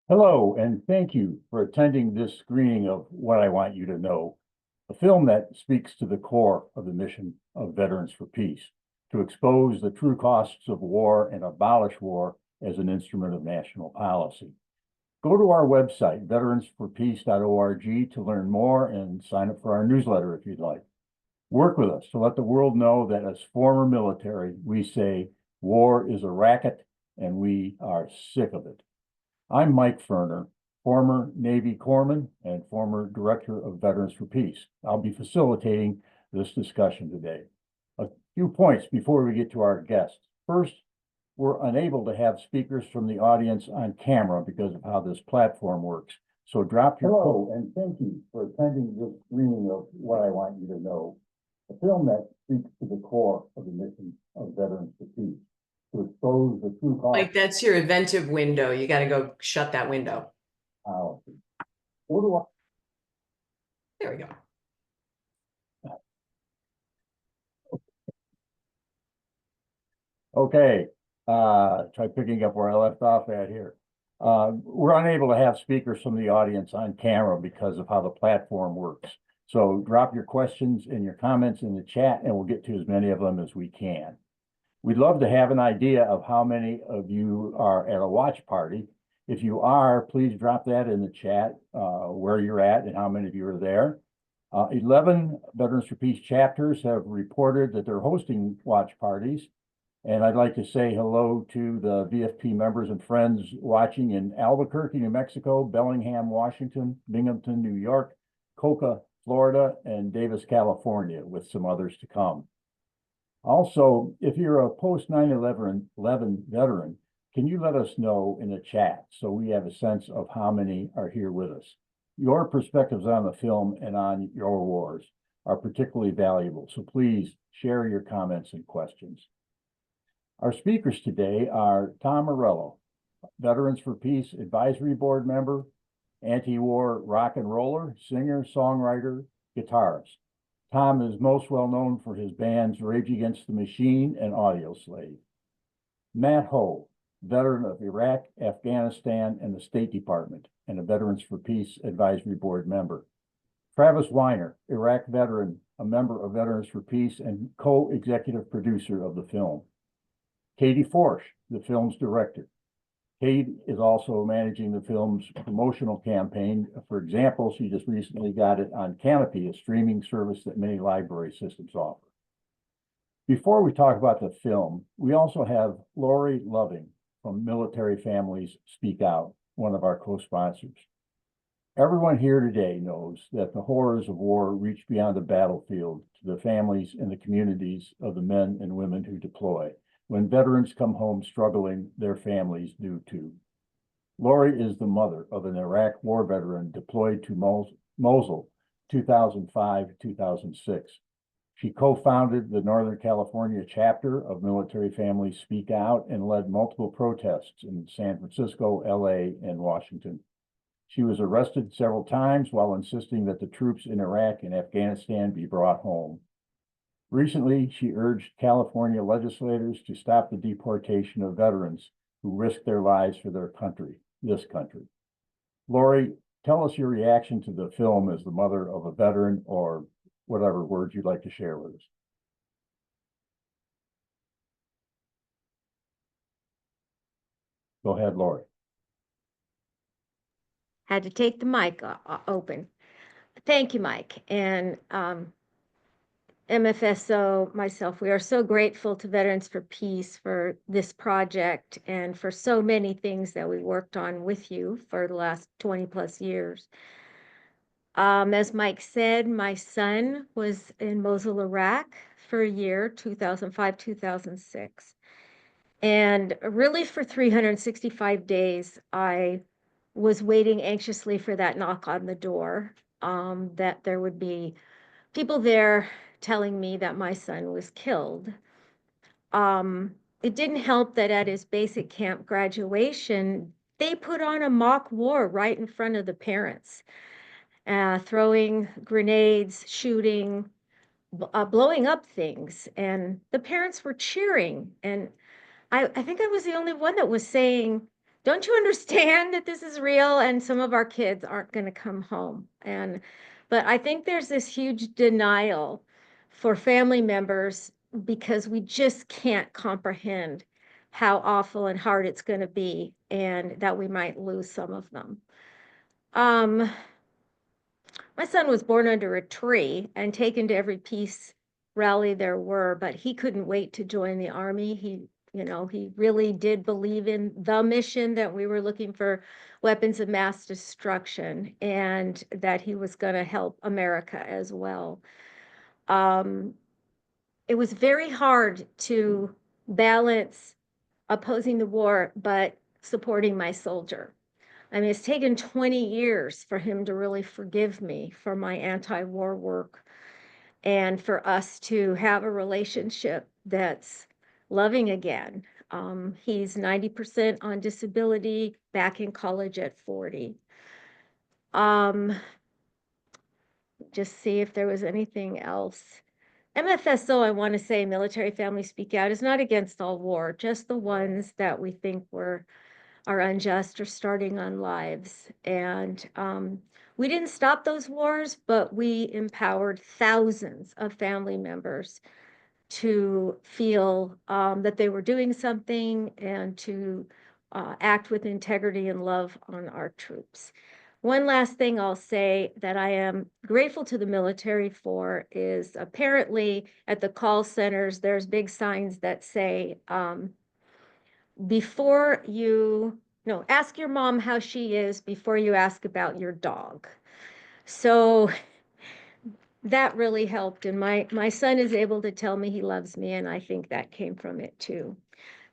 Hello, and thank you for attending this screening of What I Want You to Know, a film that speaks to the core of the mission of Veterans for Peace, to expose the true costs of war and abolish war as an instrument of national policy. Go to our website, veteransforpeace.org, to learn more and sign up for our newsletter if you'd like. Work with us to let the world know that as former military, we say war is a racket and we are sick of it. I'm Mike Ferner, former Navy corpsman and former Director of Veterans for Peace. I'll be facilitating this discussion today. A few points before we get to our guests. First, we're unable to have speakers from the audience on camera because of how this platform works. So drop your— Hello, and thank you for attending this screening of What I Want You to Know, a film that speaks to the core of the mission of Veterans for Peace, to expose the true cost. Like, that's your inventive window. You got to go shut that window. Policy. What do I— There we go. Okay, try picking up where I left off at here. We're unable to have speakers from the audience on camera because of how the platform works. So drop your questions and your comments in the chat and we'll get to as many of them as we can. We'd love to have an idea of how many of you are at a watch party. If you are, please drop that in the chat, where you're at and how many of you are there. 11 Veterans for Peace chapters have reported that they're hosting watch parties. And I'd like to say hello to the VFP members and friends watching in Albuquerque, New Mexico, Bellingham, Washington, Binghamton, New York, Coca, Florida, and Davis, California, with some others to come. Also, if you're a post 9/11 veteran, can you let us know in the chat so we have a sense of how many are here with us? Your perspectives on the film and on your wars are particularly valuable, so please share your comments and questions. Our speakers today are Tom Morello, Veterans for Peace Advisory Board member, anti-war rock and roller, singer, songwriter, guitarist. Tom is most well known for his bands Rage Against the Machine and Audioslave. Matt Ho, veteran of Iraq, Afghanistan, and the State Department, and a Veterans for Peace Advisory Board member. Travis Weiner, Iraq veteran, a member of Veterans for Peace and co-executive producer of the film. Katie Forsch, the film's director. Kate is also managing the film's promotional campaign. For example, she just recently got it on Canopy, a streaming service that many library systems offer. Before we talk about the film, we also have Lori Loving from Military Families Speak Out, one of our co-sponsors. Everyone here today knows that the horrors of war reach beyond the battlefield to the families and the communities of the men and women who deploy. When veterans come home struggling, their families do too. Lori is the mother of an Iraq war veteran deployed to Mosul, 2005-2006. She co-founded the Northern California chapter of Military Families Speak Out and led multiple protests in San Francisco, LA, and Washington. She was arrested several times while insisting that the troops in Iraq and Afghanistan be brought home. Recently, she urged California legislators to stop the deportation of veterans who risk their lives for their country, this country. Lori, tell us your reaction to the film as the mother of a veteran, or whatever words you'd like to share with us. Go ahead, Lori. Had to take the mic open. Thank you, Mike. And MFSO, myself, we are so grateful to Veterans for Peace for this project and for so many things that we worked on with you for the last 20 plus years. As Mike said, my son was in Mosul, Iraq for a year, 2005, 2006. And really for 365 days, I was waiting anxiously for that knock on the door, that there would be people there telling me that my son was killed. It didn't help that at his basic camp graduation, they put on a mock war right in front of the parents, throwing grenades, shooting, blowing up things. And the parents were cheering. And I think I was the only one that was saying, don't you understand that this is real? And some of our kids aren't going to come home. But I think there's this huge denial for family members because we just can't comprehend how awful and hard it's going to be and that we might lose some of them. My son was born under a tree and taken to every peace rally there were, but he couldn't wait to join the Army. He really did believe in the mission that we were looking for weapons of mass destruction and that he was going to help America as well. It was very hard to balance opposing the war, but supporting my soldier. I mean, it's taken 20 years for him to really forgive me for my anti-war work and for us to have a relationship that's loving again. He's 90% on disability, back in college at 40. Just see if there was anything else. MFSO, I want to say, Military Families Speak Out, is not against all war, just the ones that we think are unjust or starting on lives. And we didn't stop those wars, but we empowered thousands of family members to feel that they were doing something and to act with integrity and love on our troops. One last thing I'll say that I am grateful to the military for is apparently at the call centers, there's big signs that say, ask your mom how she is before you ask about your dog. So that really helped. And my son is able to tell me he loves me, and I think that came from it too.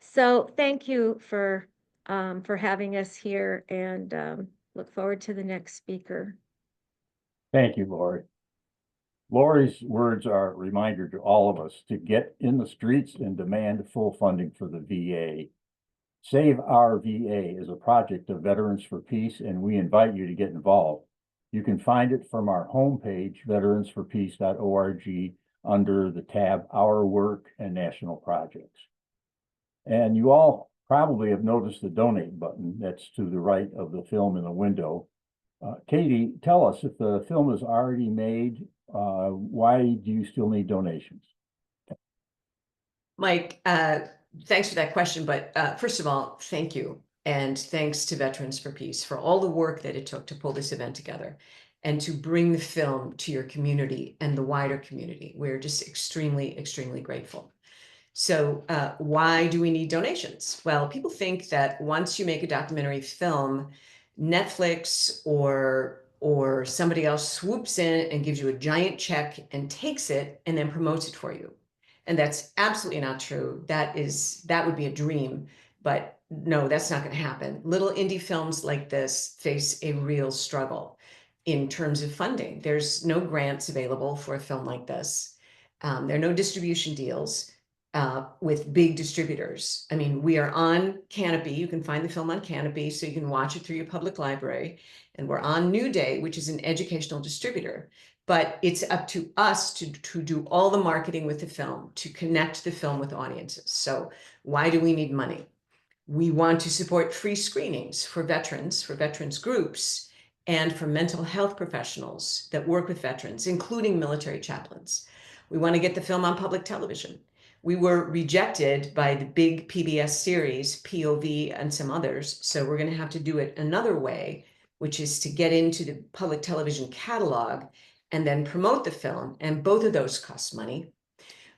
So thank you for having us here, and look forward to the next speaker. Thank you, Lori. Lori's words are a reminder to all of us to get in the streets and demand full funding for the VA. Save Our VA is a project of Veterans for Peace, and we invite you to get involved. You can find it from our homepage, veteransforpeace.org, under the tab Our Work and National Projects. And you all probably have noticed the donate button that's to the right of the film in the window. Katie, tell us, if the film is already made, why do you still need donations? Mike, thanks for that question. But first of all, thank you. And thanks to Veterans for Peace for all the work that it took to pull this event together and to bring the film to your community and the wider community. We're just extremely, extremely grateful. So why do we need donations? Well, people think that once you make a documentary film, Netflix or somebody else swoops in and gives you a giant check and takes it and then promotes it for you. And that's absolutely not true. That would be a dream, but no, that's not going to happen. Little indie films like this face a real struggle in terms of funding. There's no grants available for a film like this. There are no distribution deals with big distributors. I mean, we are on Canopy. You can find the film on Canopy, so you can watch it through your public library. And we're on New Day, which is an educational distributor. But it's up to us to do all the marketing with the film, to connect the film with audiences. So why do we need money? We want to support free screenings for veterans groups, and for mental health professionals that work with veterans, including military chaplains. We want to get the film on public television. We were rejected by the big PBS series, POV, and some others. So we're going to have to do it another way, which is to get into the public television catalog and then promote the film. And both of those cost money.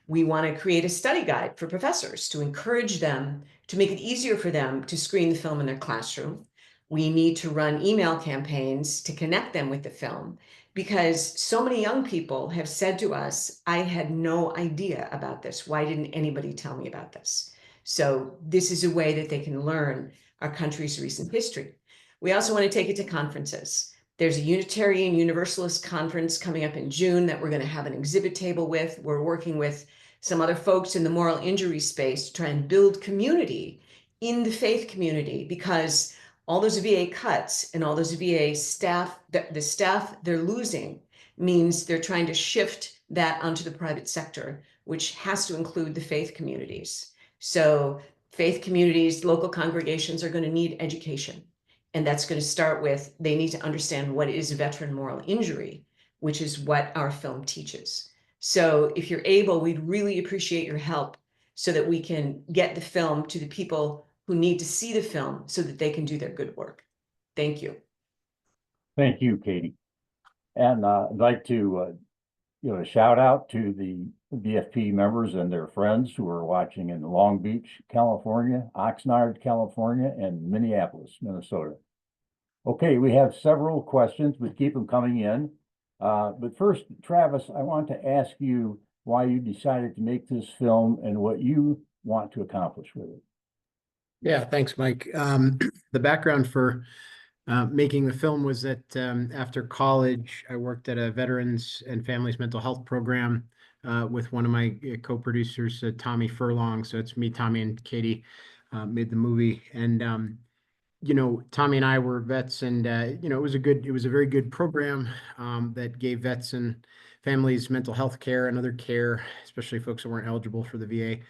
We want to create a study guide for professors to encourage them, to make it easier for them to screen the film in their classroom. We need to run email campaigns to connect them with the film, because so many young people have said to us, I had no idea about this. Why didn't anybody tell me about this? So this is a way that they can learn our country's recent history. We also want to take it to conferences. There's a Unitarian Universalist conference coming up in June that we're going to have an exhibit table with. We're working with some other folks in the moral injury space to try and build community in the faith community, because all those VA cuts and all those VA staff, the staff they're losing means they're trying to shift that onto the private sector, which has to include the faith communities. So faith communities, local congregations are going to need education. And that's going to start with, they need to understand what is veteran moral injury, which is what our film teaches. So if you're able, we'd really appreciate your help so that we can get the film to the people who need to see the film so that they can do their good work. Thank you. Thank you, Katie. And I'd like to shout out to the VFP members and their friends who are watching in Long Beach, California, Oxnard, California, and Minneapolis, Minnesota. Okay, we have several questions, but keep them coming in. But first, Travis, I want to ask you why you decided to make this film and what you want to accomplish with it. Yeah, thanks, Mike. The background for making the film was that after college, I worked at a veterans and families mental health program with one of my co-producers, Tommy Furlong. So it's me, Tommy, and Katie made the movie. And Tommy and I were vets, and it was a very good program that gave vets and families mental health care and other care, especially folks who weren't eligible for the VA.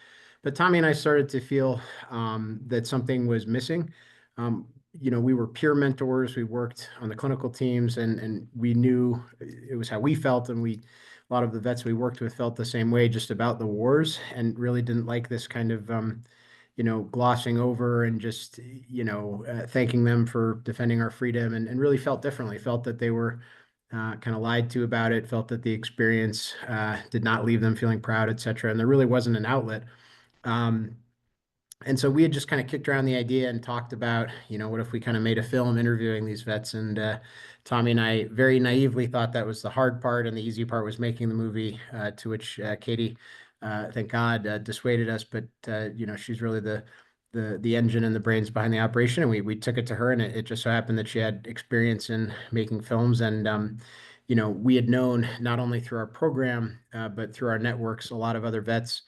But Tommy and I started to feel that something was missing. We were peer mentors. We worked on the clinical teams, and we knew it was how we felt. And a lot of the vets we worked with felt the same way just about the wars, and really didn't like this kind of, glossing over and just, thanking them for defending our freedom, and really felt differently, felt that they were kind of lied to about it, felt that the experience did not leave them feeling proud, et cetera. And there really wasn't an outlet. And so we had just kind of kicked around the idea and talked about, what if we kind of made a film interviewing these vets? And Tommy and I very naively thought that was the hard part, and the easy part was making the movie, to which Katie, thank God, dissuaded us. But, she's really the engine and the brains behind the operation. And we took it to her, and it just so happened that she had experience in making films. And, we had known not only through our program, but through our networks, a lot of other vets,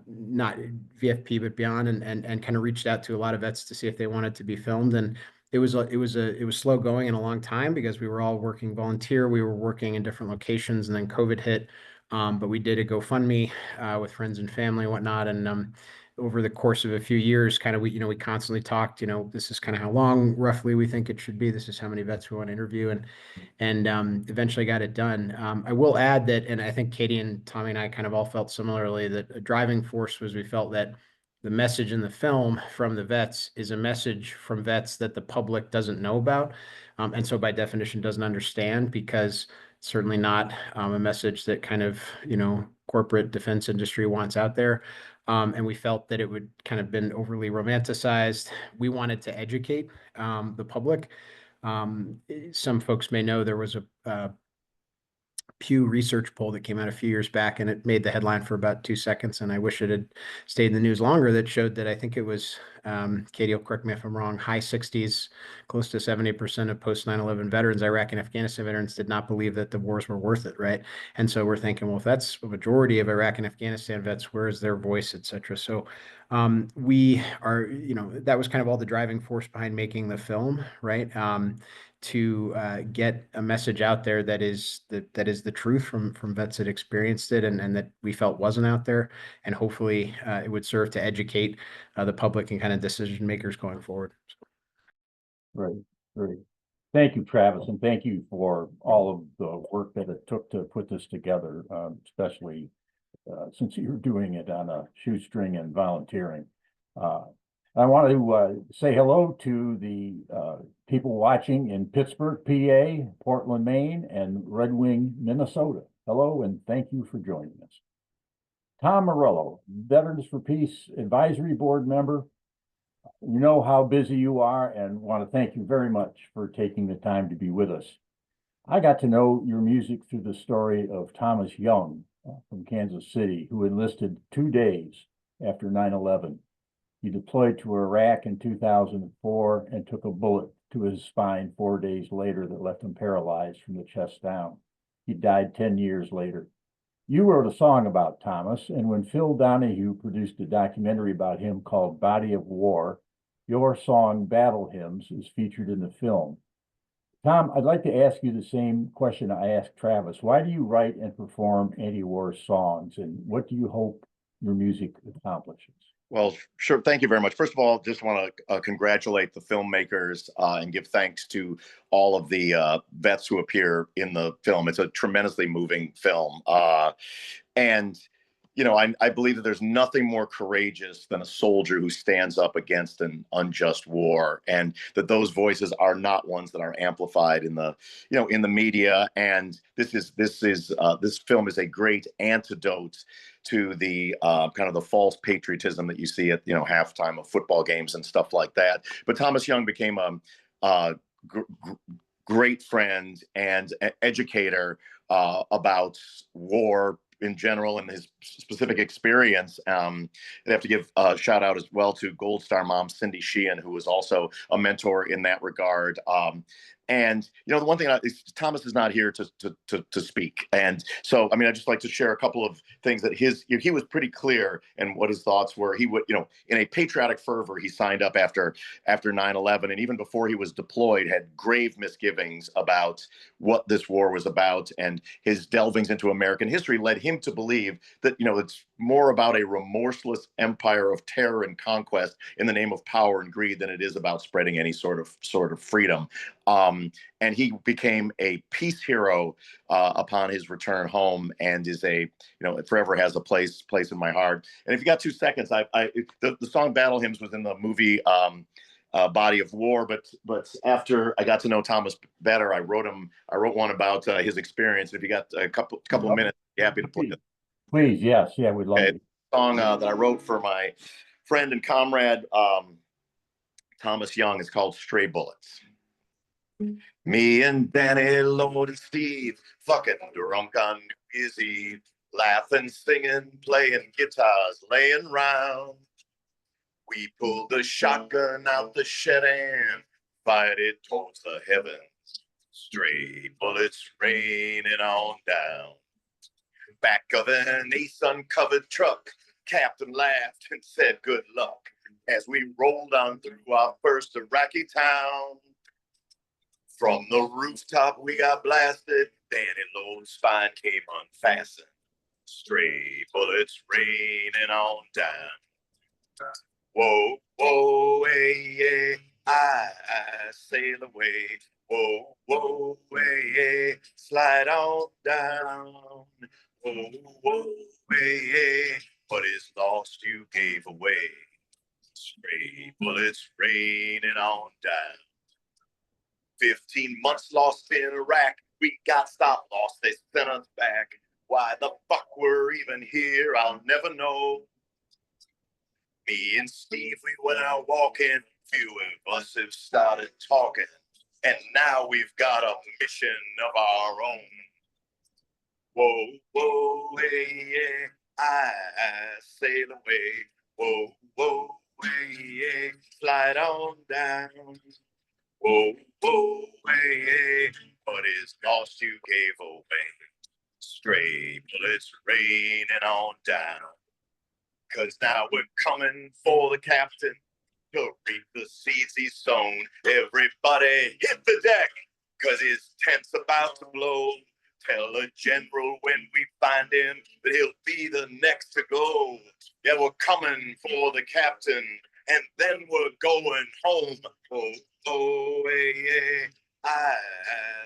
not VFP, but beyond, and kind of reached out to a lot of vets to see if they wanted to be filmed. And it was slow going and a long time because we were all working volunteer. We were working in different locations, and then COVID hit. But we did a GoFundMe with friends and family and whatnot. And over the course of a few years, kind of we constantly talked, this is kind of how long roughly we think it should be. This is how many vets we want to interview, and eventually got it done. I will add that, and I think Katie and Tommy and I kind of all felt similarly, that a driving force was we felt that the message in the film from the vets is a message from vets that the public doesn't know about, and so by definition doesn't understand, because certainly not a message that kind of corporate defense industry wants out there. And we felt that it would kind of been overly romanticized. We wanted to educate the public. Some folks may know there was a Pew Research poll that came out a few years back, and it made the headline for about 2 seconds. And I wish it had stayed in the news longer. That showed that I think it was, Katie will correct me if I'm wrong, high 60s, close to 70% of post 9/11 veterans, Iraq and Afghanistan veterans, did not believe that the wars were worth it, right? And so we're thinking, well, if that's a majority of Iraq and Afghanistan vets, where is their voice, et cetera? So we are, that was kind of all the driving force behind making the film, right? To get a message out there that is the truth from vets that experienced it, and that we felt wasn't out there, and hopefully it would serve to educate the public and kind of decision makers going forward. Right. Thank you, Travis, and thank you for all of the work that it took to put this together, especially since you're doing it on a shoestring and volunteering. I want to say hello to the people watching in Pittsburgh, PA, Portland, Maine, and Red Wing, Minnesota. Hello, and thank you for joining us. Tom Morello, Veterans for Peace Advisory Board member. We know how busy you are and want to thank you very much for taking the time to be with us. I got to know your music through the story of Thomas Young from Kansas City, who enlisted 2 days after 9/11. He deployed to Iraq in 2004 and took a bullet to his spine 4 days later that left him paralyzed from the chest down. He died 10 years later. You wrote a song about Thomas, and when Phil Donahue produced a documentary about him called Body of War, your song Battle Hymns is featured in the film. Tom, I'd like to ask you the same question I asked Travis. Why do you write and perform anti-war songs, and what do you hope your music accomplishes? Well, sure. Thank you very much. First of all, just want to congratulate the filmmakers and give thanks to all of the vets who appear in the film. It's a tremendously moving film. And you know, I believe that there's nothing more courageous than a soldier who stands up against an unjust war, and that those voices are not ones that are amplified in the, you know, in the media. And this film is a great antidote to the kind of the false patriotism that you see at, you know, halftime of football games and stuff like that. But Thomas Young became a great friend and educator about war in general and his specific experience. I have to give a shout out as well to Gold Star mom Cindy Sheehan, who was also a mentor in that regard. And you know, the one thing is Thomas is not here to speak, and so I mean, I just like to share a couple of things that he was pretty clear and what his thoughts were. He would, you know, in a patriotic fervor, he signed up after 9/11, and even before he was deployed, had grave misgivings about what this war was about, and his delvings into American history led him to believe that, you know, it's more about a remorseless empire of terror and conquest in the name of power and greed than it is about spreading any sort of freedom. And he became a peace hero upon his return home, and is a, you know, forever has a place in my heart. And if you got 2 seconds, the song Battle Hymns was in the movie Body of War, but after I got to know Thomas better, I wrote one about his experience. If you got a couple of minutes, I'd be happy to play it. Please, yes, yeah, we'd love it. Song that I wrote for my friend and comrade Thomas Young is called Stray Bullets. Me and Danny, Lord and Steve, fucking drunk on New Year's Eve, laughing, singing, playing guitars, laying round. We pulled the shotgun out the shed and fired it towards the heavens. Stray bullets raining on down. Back of an ace uncovered truck, Captain laughed and said good luck as we rolled on through our first Iraqi town. From the rooftop we got blasted, Danny Lowe's spine came unfastened. Stray bullets raining on down. Whoa, whoa, hey, yeah, I sail away. Whoa, whoa, hey, yeah, slide on down. Whoa, whoa, hey, yeah, what is lost you gave away. Stray bullets raining on down. 15 months lost in Iraq. We got stop loss. They sent us back. Why the fuck we're even here, I'll never know. Me and Steve, we went out walking. Few of us have started talking. And now we've got a mission of our own. Whoa, whoa, hey, yeah, I sail away. Whoa, whoa, hey, yeah, slide on down. Whoa, whoa, hey, hey, what is lost you gave away. Stray bullets raining on down. 'Cause now we're coming for the captain to reap the seeds he's sown. Everybody hit the deck, 'cause his tent's about to blow. Tell the general when we find him that he'll be the next to go. Yeah, we're coming for the captain, and then we're going home. Oh, oh, hey, hey, I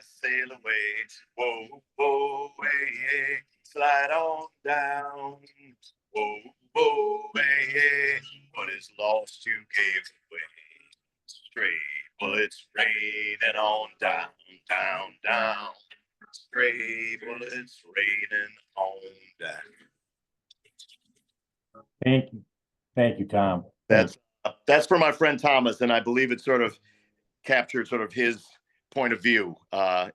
sail away. Whoa, whoa, hey, hey, slide on down. Whoa, whoa, hey, hey, what is lost you gave away. Stray bullets raining on down, down, down. Stray bullets raining on down. Thank you, Tom. That's for my friend Thomas, and I believe it sort of captured sort of his point of view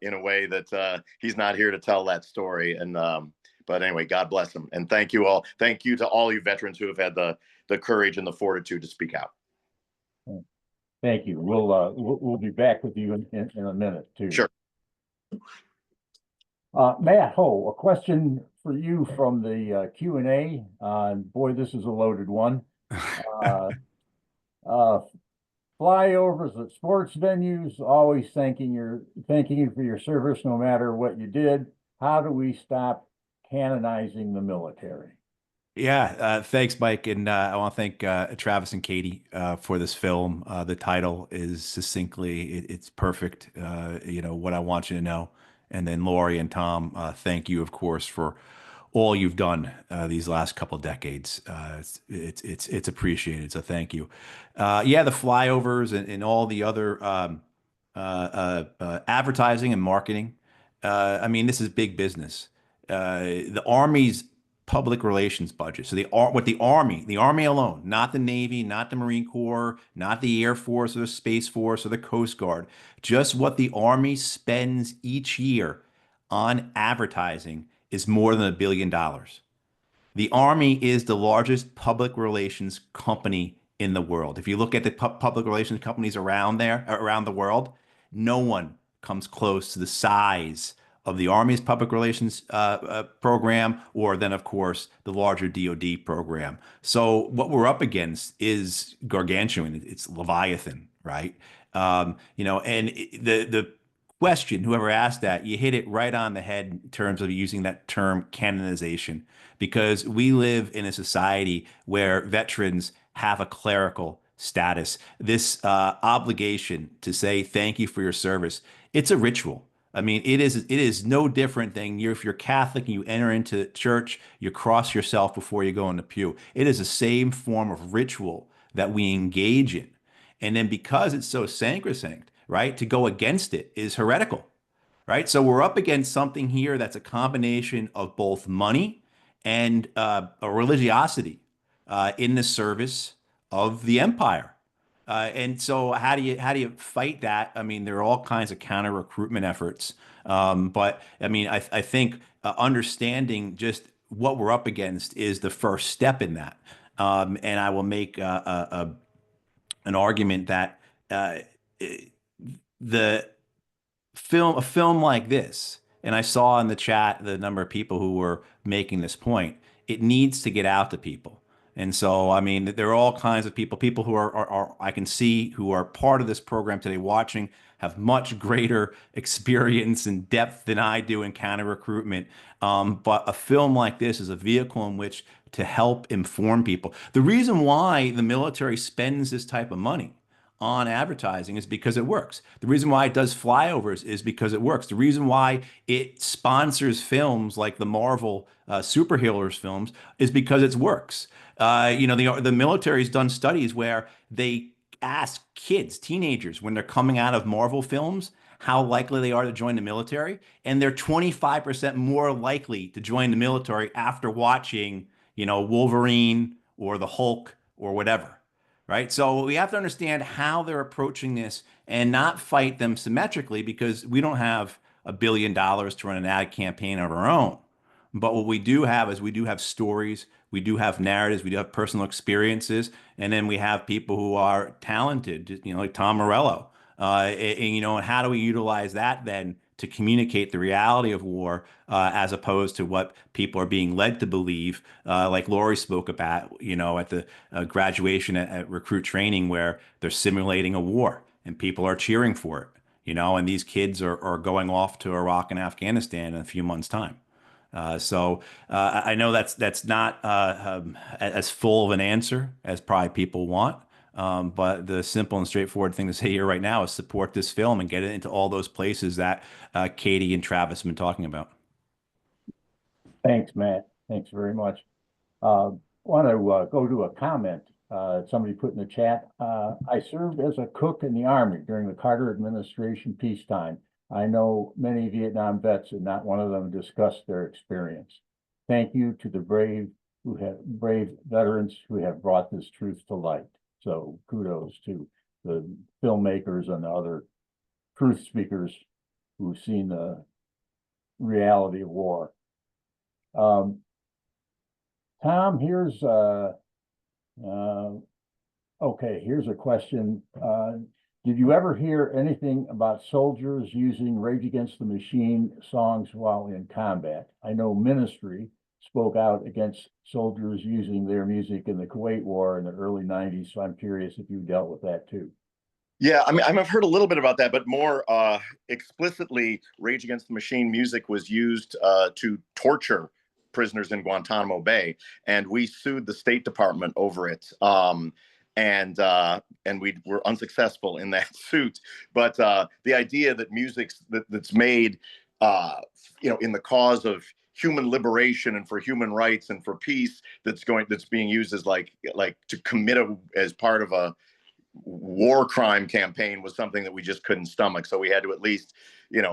in a way that he's not here to tell that story. And but anyway, God bless him, and thank you all. Thank you to all you veterans who have had the courage and the fortitude to speak out. Thank you. We'll be back with you in a minute too. Sure. Matt Ho, a question for you from the Q&A. Boy, this is a loaded one. Flyovers at sports venues, always thanking you for your service no matter what you did. How do we stop canonizing the military? Yeah, thanks, Mike, and I want to thank Travis and Katie for this film. The title is succinctly, it's perfect. What I want you to know, and then Lori and Tom, thank you, of course, for all you've done these last couple decades. It's appreciated, so thank you. Yeah, the flyovers and all the other advertising and marketing. I mean, this is big business. The Army's public relations budget. So the Army alone, not the Navy, not the Marine Corps, not the Air Force or the Space Force or the Coast Guard, just what the Army spends each year on advertising is more than $1 billion. The Army is the largest public relations company in the world. If you look at the public relations companies around the world, no one comes close to the size of the Army's public relations program, or then, of course, the larger DoD program. So what we're up against is gargantuan. It's Leviathan, right? And the question, whoever asked that, you hit it right on the head in terms of using that term canonization, because we live in a society where veterans have a clerical status. This obligation to say thank you for your service, it's a ritual. I mean, it is no different than if you're Catholic and you enter into church, you cross yourself before you go in the pew. It is the same form of ritual that we engage in. And then because it's so sacrosanct, right, to go against it is heretical, right? So we're up against something here that's a combination of both money and a religiosity in the service of the empire. And so how do you fight that? I mean, there are all kinds of counter recruitment efforts. But I mean, I think understanding just what we're up against is the first step in that. And I will make an argument that uh, the a film like this, and I saw in the chat the number of people who were making this point, it needs to get out to people. And so, I mean, there are all kinds of people who are I can see who are part of this program today watching have much greater experience and depth than I do in counter recruitment. But a film like this is a vehicle in which to help inform people. The reason why the military spends this type of money on advertising is because it works. The reason why it does flyovers is because it works. The reason why it sponsors films like the Marvel superheroes films is because it works. The military's done studies where they ask kids, teenagers, when they're coming out of Marvel films, how likely they are to join the military, and they're 25% more likely to join the military after watching, Wolverine or the Hulk or whatever, right? So we have to understand how they're approaching this and not fight them symmetrically, because we don't have $1 billion to run an ad campaign of our own. But what we do have is we do have stories, we do have narratives, we do have personal experiences, and then we have people who are talented, like Tom Morello. And how do we utilize that then to communicate the reality of war, as opposed to what people are being led to believe, like Lori spoke about, at the graduation at recruit training, where they're simulating a war and people are cheering for it, and these kids are going off to Iraq and Afghanistan in a few months' time. So I know that's not as full of an answer as probably people want. But the simple and straightforward thing to say here right now is support this film and get it into all those places that Katie and Travis have been talking about. Thanks, Matt. Thanks very much. Want to go to a comment somebody put in the chat. I served as a cook in the Army during the Carter administration peacetime. I know many Vietnam vets, and not one of them discussed their experience. Thank you to the brave veterans who have brought this truth to light. So kudos to the filmmakers and the other truth speakers who've seen the reality of war. Tom, here's here's a question. Did you ever hear anything about soldiers using Rage Against the Machine songs while in combat? I know Ministry spoke out against soldiers using their music in the Kuwait War in the early 90s, so I'm curious if you dealt with that too. Yeah, I mean, I've heard a little bit about that, but more explicitly, Rage Against the Machine music was used to torture prisoners in Guantanamo Bay, and we sued the State Department over it. And we were unsuccessful in that suit. But the idea that that's made, in the cause of human liberation and for human rights and for peace, that's being used as like to commit as part of a war crime campaign, was something that we just couldn't stomach. So we had to at least,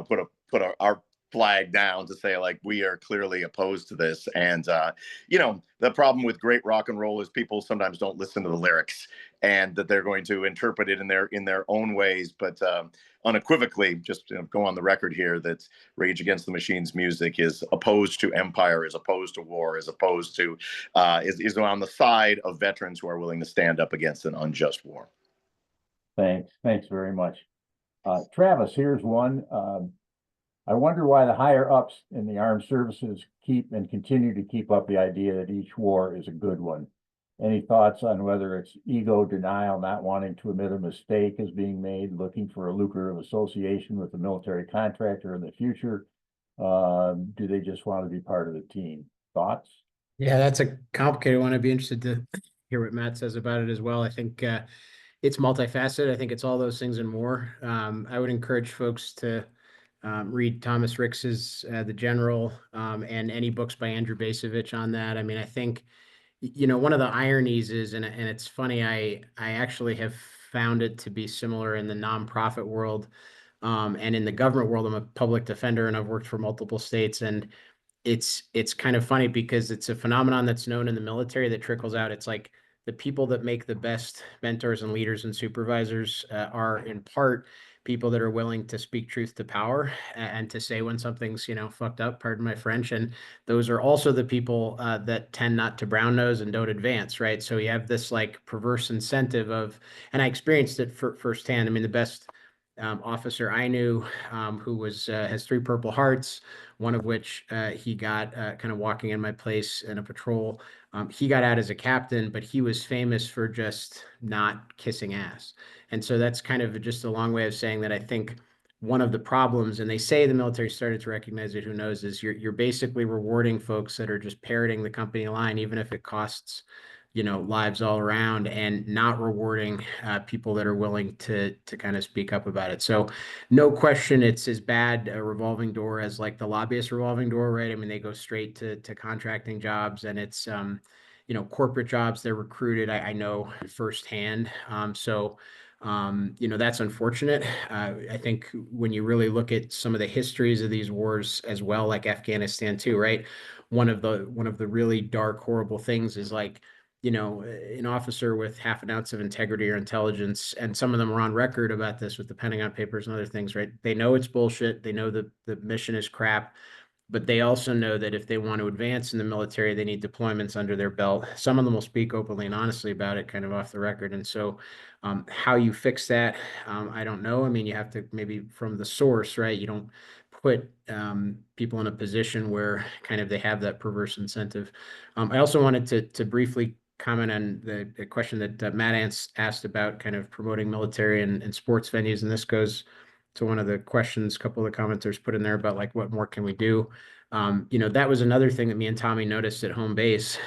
put our flag down to say, like, we are clearly opposed to this. And the problem with great rock and roll is people sometimes don't listen to the lyrics, and that they're going to interpret it in their own ways. But unequivocally, just go on the record here, that Rage Against the Machine's music is opposed to empire, is opposed to war, is opposed to is on the side of veterans who are willing to stand up against an unjust war. Thanks very much. Travis, here's one. I wonder why the higher ups in the armed services keep and continue to keep up the idea that each war is a good one. Any thoughts on whether it's ego, denial, not wanting to admit a mistake is being made, looking for a lucrative association with the military contractor in the future? Do they just want to be part of the team? Thoughts? Yeah, that's a complicated one. I'd be interested to hear what Matt says about it as well. I think it's multifaceted. I think it's all those things and more. I would encourage folks to read Thomas Ricks's The General, and any books by Andrew Bacevich on that. I mean, I think, one of the ironies is, and it's funny, I actually have found it to be similar in the nonprofit world, and in the government world. I'm a public defender and I've worked for multiple states, and it's kind of funny because it's a phenomenon that's known in the military that trickles out. It's like the people that make the best mentors and leaders and supervisors are in part people that are willing to speak truth to power and to say when something's, fucked up, pardon my French. And those are also the people that tend not to brown nose and don't advance, right? So you have this like perverse incentive of, and I experienced it firsthand. I mean, the best officer I knew, who has 3 Purple Hearts, one of which he got kind of walking in my place in a patrol. He got out as a captain, but he was famous for just not kissing ass. And so that's kind of just a long way of saying that I think one of the problems, and they say the military started to recognize it, who knows, is you're basically rewarding folks that are just parroting the company line, even if it costs, lives all around, and not rewarding people that are willing to kind of speak up about it. So no question, it's as bad a revolving door as like the lobbyist revolving door, right? I mean, they go straight to contracting jobs, and it's, corporate jobs, they're recruited. I know firsthand. That's unfortunate. I think when you really look at some of the histories of these wars as well, like Afghanistan too, right? One of the really dark, horrible things is like, an officer with half an ounce of integrity or intelligence, and some of them are on record about this with the Pentagon Papers and other things, right? They know it's bullshit. They know the mission is crap, but they also know that if they want to advance in the military, they need deployments under their belt. Some of them will speak openly and honestly about it, kind of off the record. And so how you fix that, I don't know. I mean, you have to maybe from the source, right? You don't put people in a position where kind of they have that perverse incentive. I also wanted to briefly comment on the question that Matt asked about kind of promoting military and sports venues. And this goes to one of the questions, a couple of the commenters put in there about like, what more can we do? That was another thing that me and Tommy noticed at home base.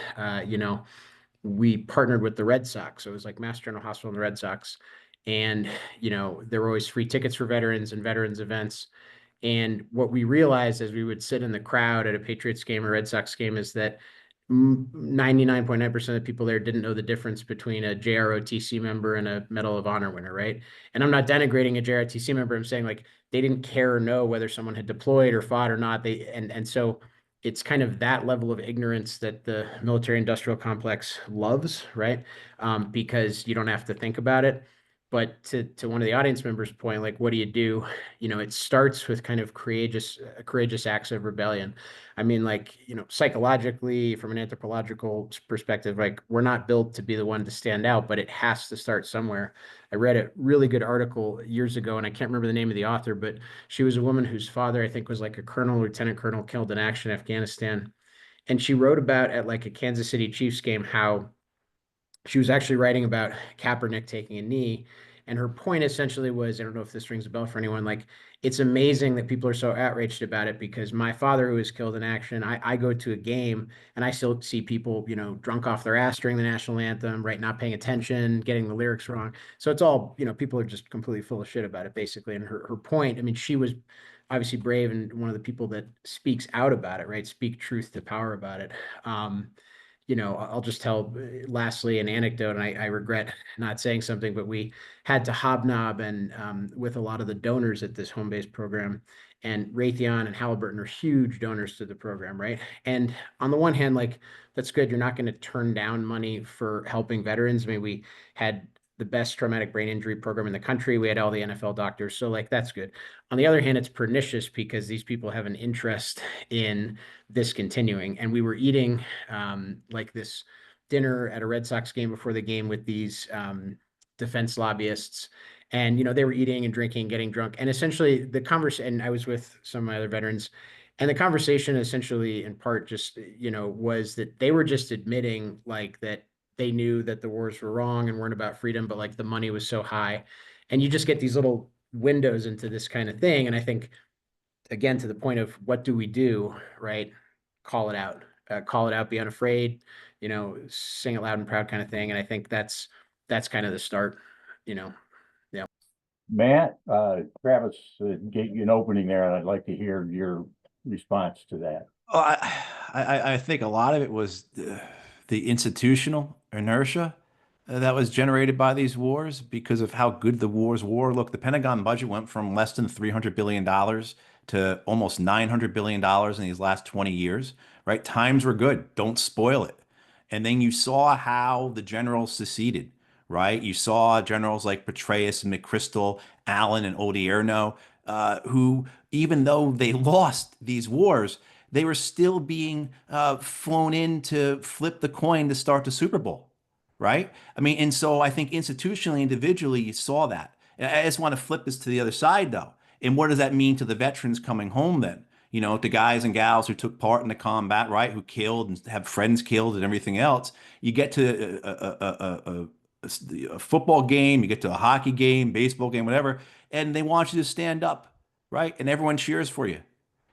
We partnered with the Red Sox. So it was like Mass General Hospital and the Red Sox. And, there were always free tickets for veterans and veterans events. And what we realized as we would sit in the crowd at a Patriots game or Red Sox game is that 99.9% of people there didn't know the difference between a JROTC member and a Medal of Honor winner, right? And I'm not denigrating a JROTC member. I'm saying like they didn't care or know whether someone had deployed or fought or not. And so it's kind of that level of ignorance that the military industrial complex loves, right? Because you don't have to think about it. But to one of the audience members' point, like, what do you do? It starts with kind of courageous acts of rebellion. I mean, like, psychologically, from an anthropological perspective, like, we're not built to be the one to stand out, but it has to start somewhere. I read a really good article years ago, and I can't remember the name of the author, but she was a woman whose father, I think, was like a colonel, lieutenant colonel killed in action in Afghanistan. And she wrote about at like a Kansas City Chiefs game how she was actually writing about Kaepernick taking a knee. And her point essentially was, I don't know if this rings a bell for anyone, like, it's amazing that people are so outraged about it, because my father, who was killed in action, I go to a game and I still see people, you know, drunk off their ass during the national anthem, right? Not paying attention, getting the lyrics wrong. So it's all, you know, people are just completely full of shit about it, basically. And her point, I mean, she was obviously brave and one of the people that speaks out about it, right? Speak truth to power about it. You know, I'll just tell lastly an anecdote, and I regret not saying something, but we had to hobnob and with a lot of the donors at this home-based program, and Raytheon and Halliburton are huge donors to the program, right? And on the one hand, like, that's good. You're not going to turn down money for helping veterans. I mean, we had the best traumatic brain injury program in the country. We had all the NFL doctors. So like, that's good. On the other hand, it's pernicious because these people have an interest in this continuing. And we were eating like this dinner at a Red Sox game before the game with these defense lobbyists. And, you know, they were eating and drinking, getting drunk. And essentially the conversation, and I was with some of my other veterans, and the conversation essentially in part just, you know, was that they were just admitting like that they knew that the wars were wrong and weren't about freedom, but like the money was so high. And you just get these little windows into this kind of thing. And I think, again, to the point of what do we do, right? Call it out, be unafraid, you know, sing it loud and proud kind of thing. And I think that's kind of the start, you know. Yeah. Matt, Travis gave you an opening there, and I'd like to hear your response to that. Well, I think a lot of it was the institutional inertia that was generated by these wars because of how good the wars were. Look, the Pentagon budget went from less than $300 billion to almost $900 billion in these last 20 years, right? Times were good. Don't spoil it. And then you saw how the generals seceded, right? You saw generals like Petraeus and McChrystal, Allen and Odierno, who, even though they lost these wars, they were still being flown in to flip the coin to start the Super Bowl, right? I mean, and so I think institutionally, individually, you saw that. And I just want to flip this to the other side, though. And what does that mean to the veterans coming home then? You know, to guys and gals who took part in the combat, right? Who killed and have friends killed and everything else. You get to a football game, you get to a hockey game, baseball game, whatever, and they want you to stand up, right? And everyone cheers for you,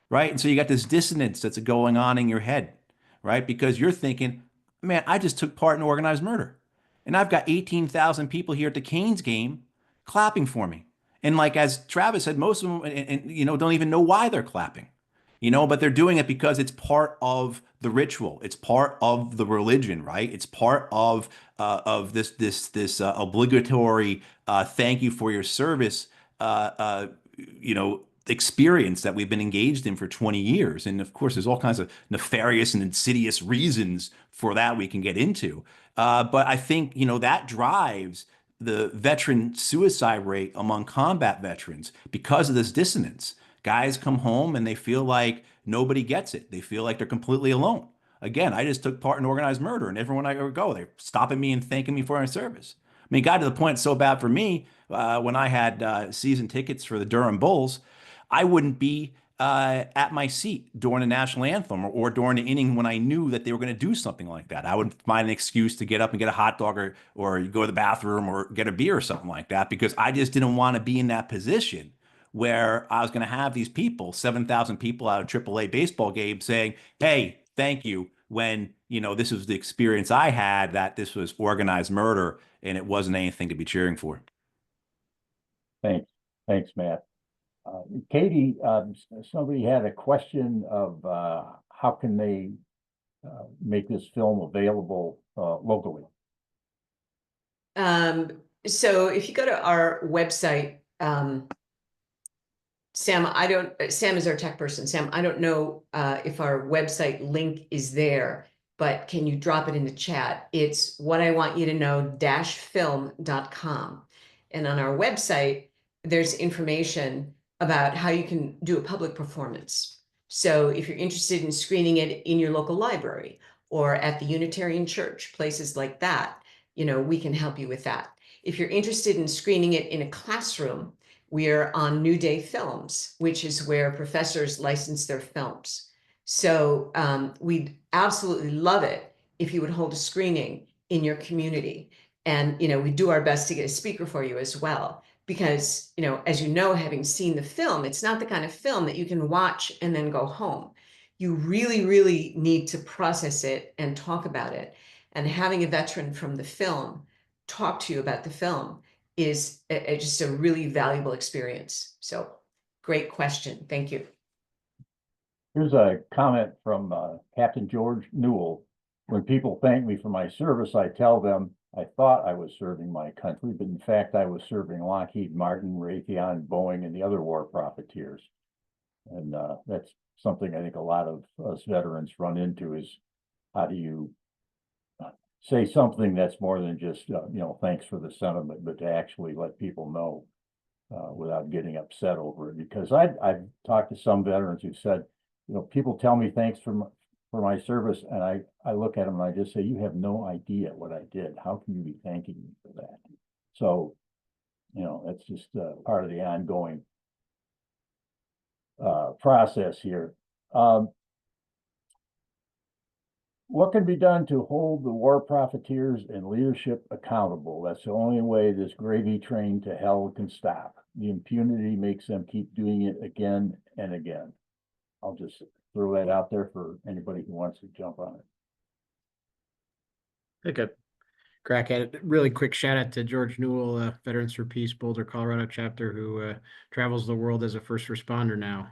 right? And so you got this dissonance that's going on in your head, right? Because you're thinking, man, I just took part in organized murder. And I've got 18,000 people here at the Canes game clapping for me. And like, as Travis said, most of them, you know, don't even know why they're clapping, you know, but they're doing it because it's part of the ritual. It's part of the religion, right? It's part of this obligatory thank you for your service, you know, experience that we've been engaged in for 20 years. And of course, there's all kinds of nefarious and insidious reasons for that we can get into. But I think, you know, that drives the veteran suicide rate among combat veterans because of this dissonance. Guys come home and they feel like nobody gets it. They feel like they're completely alone. Again, I just took part in organized murder, and everyone I ever go, they're stopping me and thanking me for my service. I mean, it got to the point so bad for me when I had season tickets for the Durham Bulls, I wouldn't be at my seat during the national anthem or during the inning when I knew that they were going to do something like that. I would find an excuse to get up and get a hot dog or go to the bathroom or get a beer or something like that because I just didn't want to be in that position where I was going to have these people, 7,000 people out of AAA baseball game saying, hey, thank you, when, you know, this was the experience I had, that this was organized murder and it wasn't anything to be cheering for. Thanks, Matt. Katie, somebody had a question of how can they make this film available locally? So if you go to our website, Sam is our tech person. Sam, I don't know if our website link is there, but can you drop it in the chat? It's whatIwantyoutoknow-film.com. And on our website, there's information about how you can do a public performance. So if you're interested in screening it in your local library or at the Unitarian Church, places like that, you know, we can help you with that. If you're interested in screening it in a classroom, we're on New Day Films, which is where professors license their films. So we'd absolutely love it if you would hold a screening in your community. And, we do our best to get a speaker for you as well. Because, as you know, having seen the film, it's not the kind of film that you can watch and then go home. You really, really need to process it and talk about it. And having a veteran from the film talk to you about the film is just a really valuable experience. So great question. Thank you. Here's a comment from Captain George Newell. When people thank me for my service, I tell them I thought I was serving my country, but in fact, I was serving Lockheed Martin, Raytheon, Boeing, and the other war profiteers. And that's something I think a lot of us veterans run into is how do you say something that's more than just, thanks for the sentiment, but to actually let people know without getting upset over it. Because I've talked to some veterans who said, people tell me thanks for my service, and I look at them and I just say, you have no idea what I did. How can you be thanking me for that? So, that's just part of the ongoing process here. What can be done to hold the war profiteers and leadership accountable? That's the only way this gravy train to hell can stop. The impunity makes them keep doing it again and again. I'll just throw that out there for anybody who wants to jump on it. Take a crack at it. Really quick shout out to George Newell, Veterans for Peace, Boulder, Colorado chapter, who travels the world as a first responder now,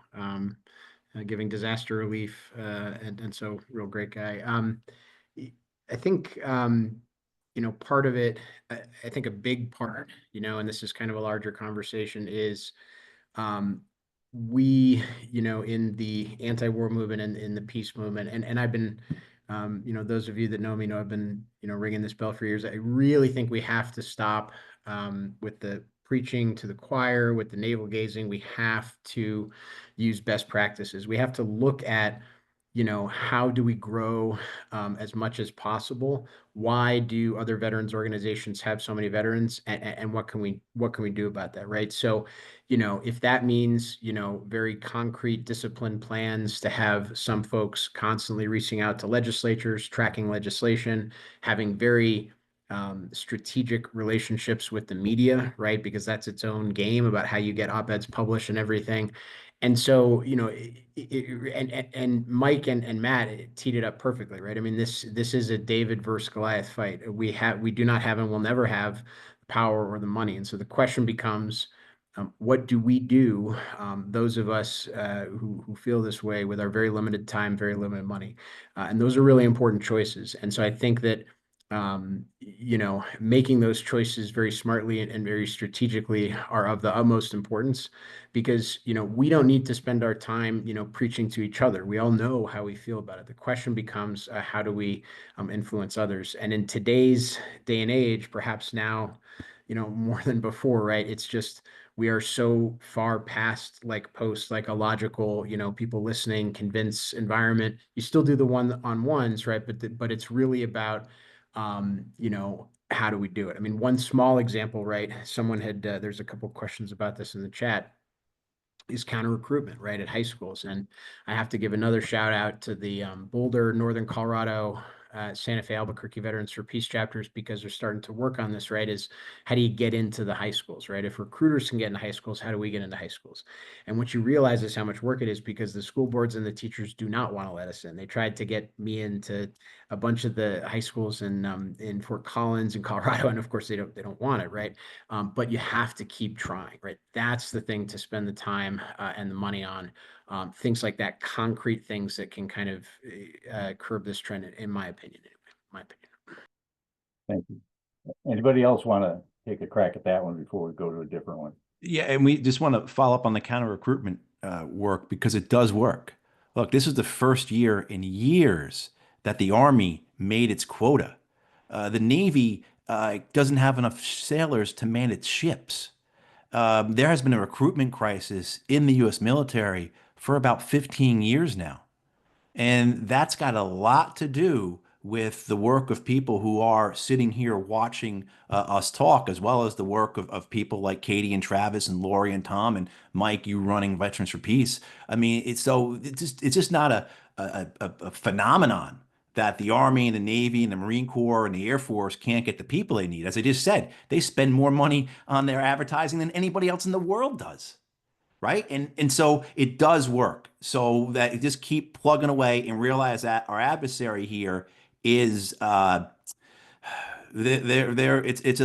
giving disaster relief, and so real great guy. I think part of it, I think a big part, and this is kind of a larger conversation, is we, in the anti-war movement and in the peace movement, and I've been, those of you that know me know I've been, ringing this bell for years. I really think we have to stop with the preaching to the choir, with the navel gazing. We have to use best practices. We have to look at, how do we grow as much as possible? Why do other veterans organizations have so many veterans, and what can we do about that, right? So, if that means, very concrete discipline plans to have some folks constantly reaching out to legislatures, tracking legislation, having very strategic relationships with the media, right? Because that's its own game about how you get op-eds published and everything. And so, and Mike and Matt teed it up perfectly, right? I mean, this is a David versus Goliath fight. We do not have and will never have the power or the money. And so the question becomes, what do we do, those of us who feel this way with our very limited time, very limited money? And those are really important choices. And so I think that making those choices very smartly and very strategically are of the utmost importance, because, we don't need to spend our time, preaching to each other. We all know how we feel about it. The question becomes, how do we influence others? And in today's day and age, perhaps now, more than before, right? It's just, we are so far past post psychological, people listening, convince environment. You still do the one-on-ones, right? But it's really about, how do we do it? I mean, one small example, right? Someone had, there's a couple questions about this in the chat, is counter recruitment, right, at high schools. And I have to give another shout out to the Boulder, Northern Colorado, Santa Fe, Albuquerque Veterans for Peace chapters, because they're starting to work on this, right? Is how do you get into the high schools, right? If recruiters can get into high schools, how do we get into high schools? And what you realize is how much work it is, because the school boards and the teachers do not want to let us in. They tried to get me into a bunch of the high schools in Fort Collins and Colorado, and of course they don't want it, right? But you have to keep trying, right? That's the thing to spend the time and the money on. Things like that, concrete things that can kind of curb this trend, in my opinion. Thank you. Anybody else want to take a crack at that one before we go to a different one? Yeah, and we just want to follow up on the counter recruitment work, because it does work. Look, this is the first year in years that the Army made its quota. The Navy doesn't have enough sailors to man its ships. There has been a recruitment crisis in the U.S. military for about 15 years now. And that's got a lot to do with the work of people who are sitting here watching us talk, as well as the work of people like Katie and Travis and Lori and Tom and Mike, you running Veterans for Peace. I mean, it's just not a phenomenon that the Army and the Navy and the Marine Corps and the Air Force can't get the people they need. As I just said, they spend more money on their advertising than anybody else in the world does. Right. And so it does work. So that you just keep plugging away and realize that our adversary here is it's a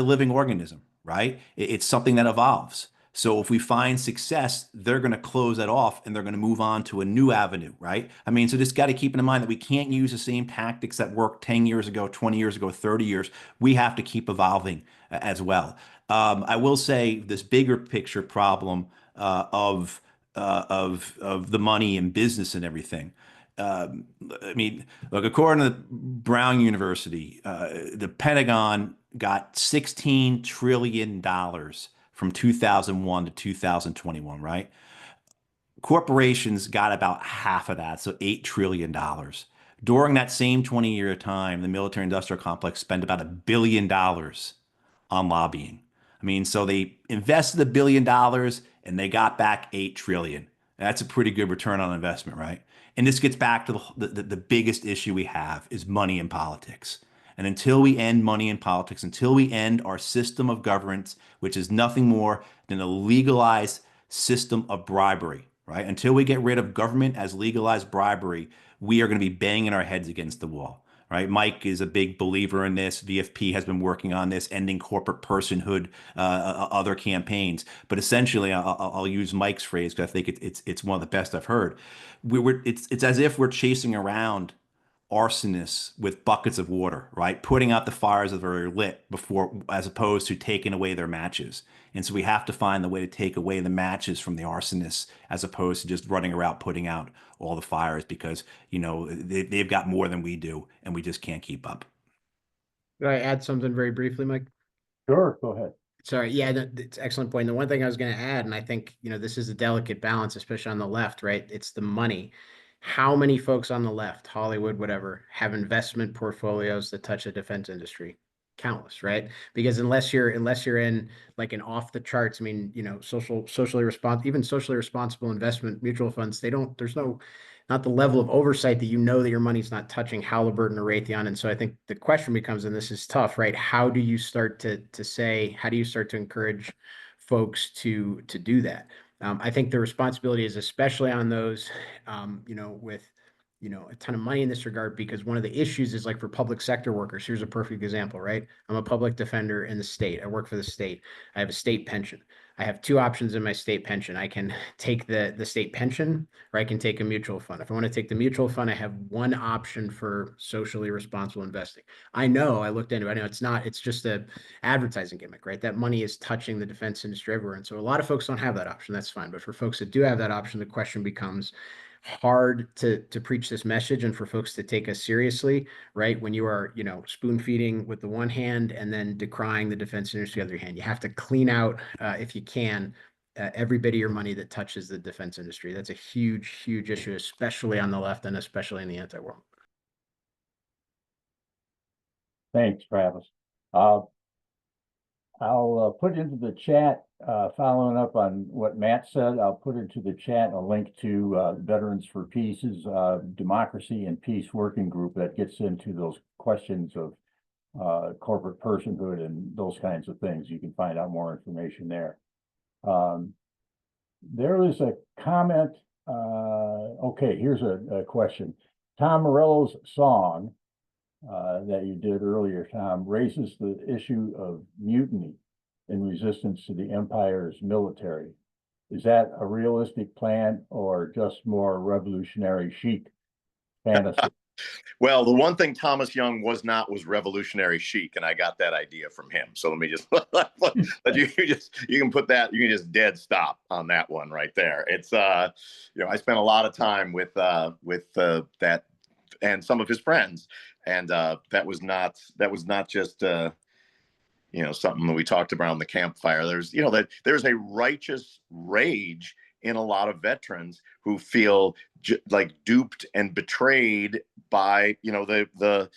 living organism, right? It's something that evolves. So if we find success, they're going to close that off and they're going to move on to a new avenue, right? I mean, so just got to keep in mind that we can't use the same tactics that worked 10 years ago, 20 years ago, 30 years. We have to keep evolving as well. I will say this bigger picture problem of the money and business and everything. I mean, look, according to Brown University, the Pentagon got $16 trillion from 2001 to 2021, right? Corporations got about half of that, so $8 trillion. During that same 20-year time, the military industrial complex spent about $1 billion on lobbying. I mean, so they invested $1 billion and they got back 8 trillion. That's a pretty good return on investment, right? And this gets back to the biggest issue we have is money in politics. And until we end money in politics, until we end our system of governance, which is nothing more than a legalized system of bribery, right? Until we get rid of government as legalized bribery, we are going to be banging our heads against the wall. Right. Mike is a big believer in this. VFP has been working on this, ending corporate personhood, other campaigns. But essentially, I'll use Mike's phrase because I think it's one of the best I've heard. It's as if we're chasing around arsonists with buckets of water, right? Putting out the fires that are lit before, as opposed to taking away their matches. And so we have to find the way to take away the matches from the arsonists, as opposed to just running around putting out all the fires, because, you know, they've got more than we do and we just can't keep up. Could I add something very briefly, Mike? Sure, go ahead. Sorry. Yeah, it's an excellent point. The one thing I was going to add, and I think, you know, this is a delicate balance, especially on the left, right? It's the money. How many folks on the left, Hollywood, whatever, have investment portfolios that touch the defense industry? Countless, right? Because unless you're in like an off the charts, I mean, you know, socially responsible investment mutual funds, there's not the level of oversight that, you know, that your money's not touching Halliburton or Raytheon. And so I think the question becomes, and this is tough, right? How do you start to encourage folks to do that? I think the responsibility is especially on those, you know, with, you know, a ton of money in this regard, because one of the issues is, like, for public sector workers. Here's a perfect example, right? I'm a public defender in the state. I work for the state. I have a state pension. I have two options in my state pension. I can take the state pension, or I can take a mutual fund. If I want to take the mutual fund, I have one option for socially responsible investing. I looked into it. I know it's just a advertising gimmick, right? That money is touching the defense industry everywhere. And so a lot of folks don't have that option. That's fine. But for folks that do have that option, the question becomes, hard to preach this message and for folks to take us seriously, right? When you are, you know, spoon feeding with the one hand and then decrying the defense industry with the other hand. You have to clean out, if you can, every bit of your money that touches the defense industry. That's a huge, huge issue, especially on the left and especially in the anti-war. Thanks, Travis. I'll put into the chat, following up on what Matt said, I'll put into the chat a link to Veterans for Peace's Democracy and Peace Working Group that gets into those questions of corporate personhood and those kinds of things. You can find out more information there. There is a comment. Okay, here's a question. Tom Morello's song that you did earlier, Tom, raises the issue of mutiny in resistance to the empire's military. Is that a realistic plan or just more revolutionary chic fantasy? Well, the one thing Thomas Young was revolutionary chic, and I got that idea from him. So let me just you can put that, you can just dead stop on that one right there. It's you know, I spent a lot of time with that and some of his friends, and that was not just you know, something that we talked about on the campfire. There's, you know, that there's a righteous rage in a lot of veterans who feel like duped and betrayed by, you know, the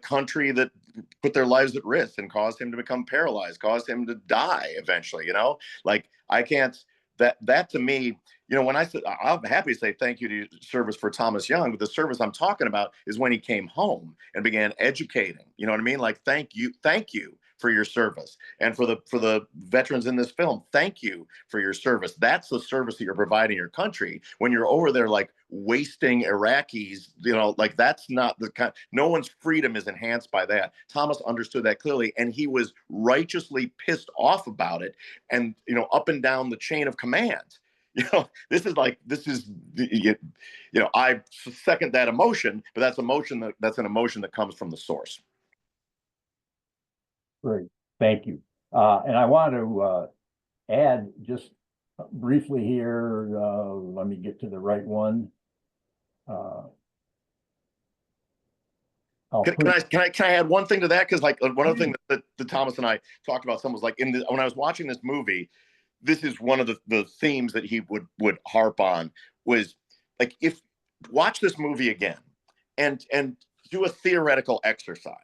country that put their lives at risk and caused him to become paralyzed, caused him to die eventually. You know, like, I can't that to me, when I said, I'm happy to say thank you to service for Thomas Young, but the service I'm talking about is when he came home and began educating. You know what I mean? Like, thank you for your service. And for the veterans in this film, thank you for your service. That's the service that you're providing your country when you're over there, like, wasting Iraqis, like, that's not the kind, no one's freedom is enhanced by that. Thomas understood that clearly, and he was righteously pissed off about it. And, up and down the chain of command, this is, I second that emotion, but that's an emotion that comes from the source. Great, thank you. And I want to add just briefly here, let me get to the right one. Can I add one thing to that? Because, like, one of the things that Thomas and I talked about, someone was like, when I was watching this movie, this is one of the themes that he would harp on, was like, if watch this movie again and do a theoretical exercise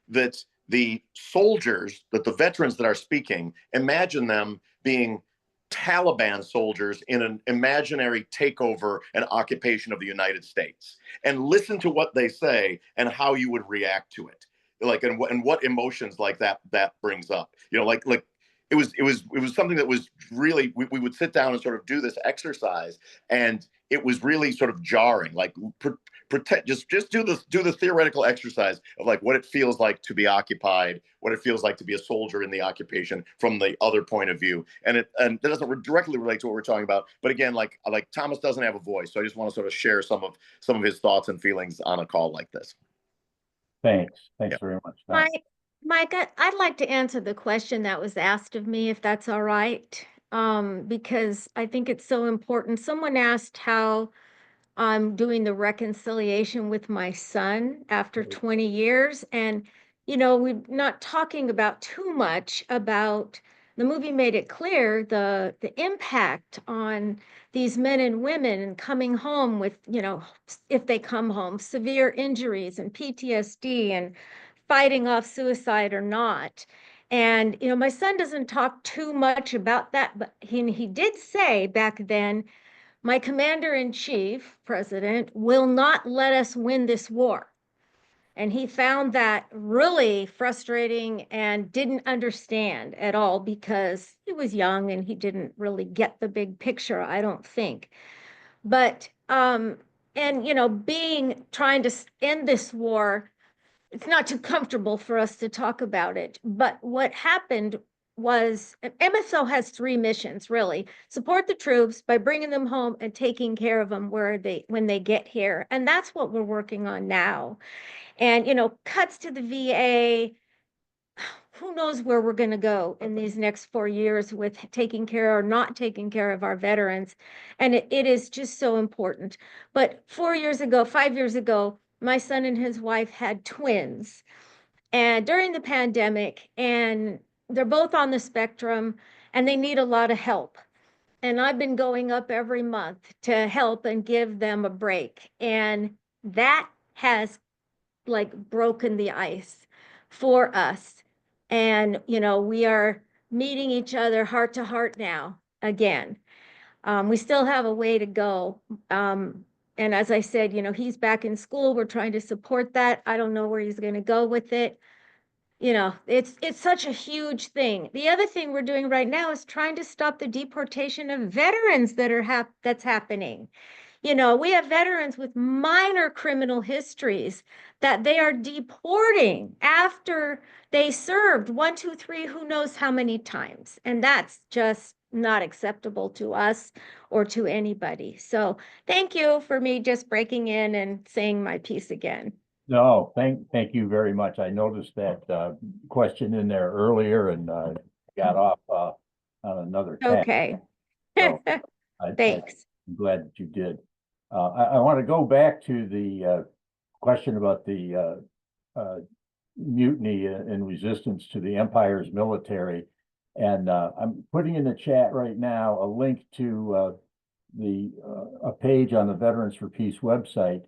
that the soldiers, that the veterans that are speaking, imagine them being Taliban soldiers in an imaginary takeover and occupation of the United States, and listen to what they say and how you would react to it, like, and what emotions like that brings up. Like it was something that was really, we would sit down and sort of do this exercise, and it was really sort of jarring. Like, just do the theoretical exercise of, like, what it feels like to be occupied, what it feels like to be a soldier in the occupation from the other point of view. And that doesn't directly relate to what we're talking about, but again, like Thomas doesn't have a voice, so I just want to sort of share some of his thoughts and feelings on a call like this. Thanks very much, Tom. Mike, I'd like to answer the question that was asked of me, if that's all right, because I think it's so important. Someone asked how I'm doing the reconciliation with my son after 20 years. And, we're not talking about too much about, the movie made it clear, the impact on these men and women and coming home with, if they come home, severe injuries and PTSD and fighting off suicide or not. And, my son doesn't talk too much about that, but he did say back then, my commander-in-chief, president, will not let us win this war. And he found that really frustrating and didn't understand at all, because he was young and he didn't really get the big picture, I don't think. But, trying to end this war, it's not too comfortable for us to talk about it. But what happened was, MSO has 3 missions, really: support the troops by bringing them home and taking care of them when they get here. And that's what we're working on now. And, cuts to the VA, who knows where we're going to go in these next 4 years with taking care or not taking care of our veterans. And it is just so important. But 5 years ago, my son and his wife had twins, and during the pandemic, and they're both on the spectrum, and they need a lot of help. And I've been going up every month to help and give them a break. And that has, like, broken the ice for us. And, we are meeting each other heart to heart now again. We still have a way to go. And as I said, he's back in school. We're trying to support that. I don't know where he's going to go with it. It's such a huge thing. The other thing we're doing right now is trying to stop the deportation of veterans that's happening. We have veterans with minor criminal histories that they are deporting after they served 1, 2, 3, who knows how many times. And that's just not acceptable to us or to anybody. So thank you for me just breaking in and saying my piece again. No, thank you very much. I noticed that question in there earlier and got off on another tab. Okay. So Thanks. I'm glad that you did. I want to go back to the question about the mutiny and resistance to the empire's military. And I'm putting in the chat right now a link to a page on the Veterans for Peace website.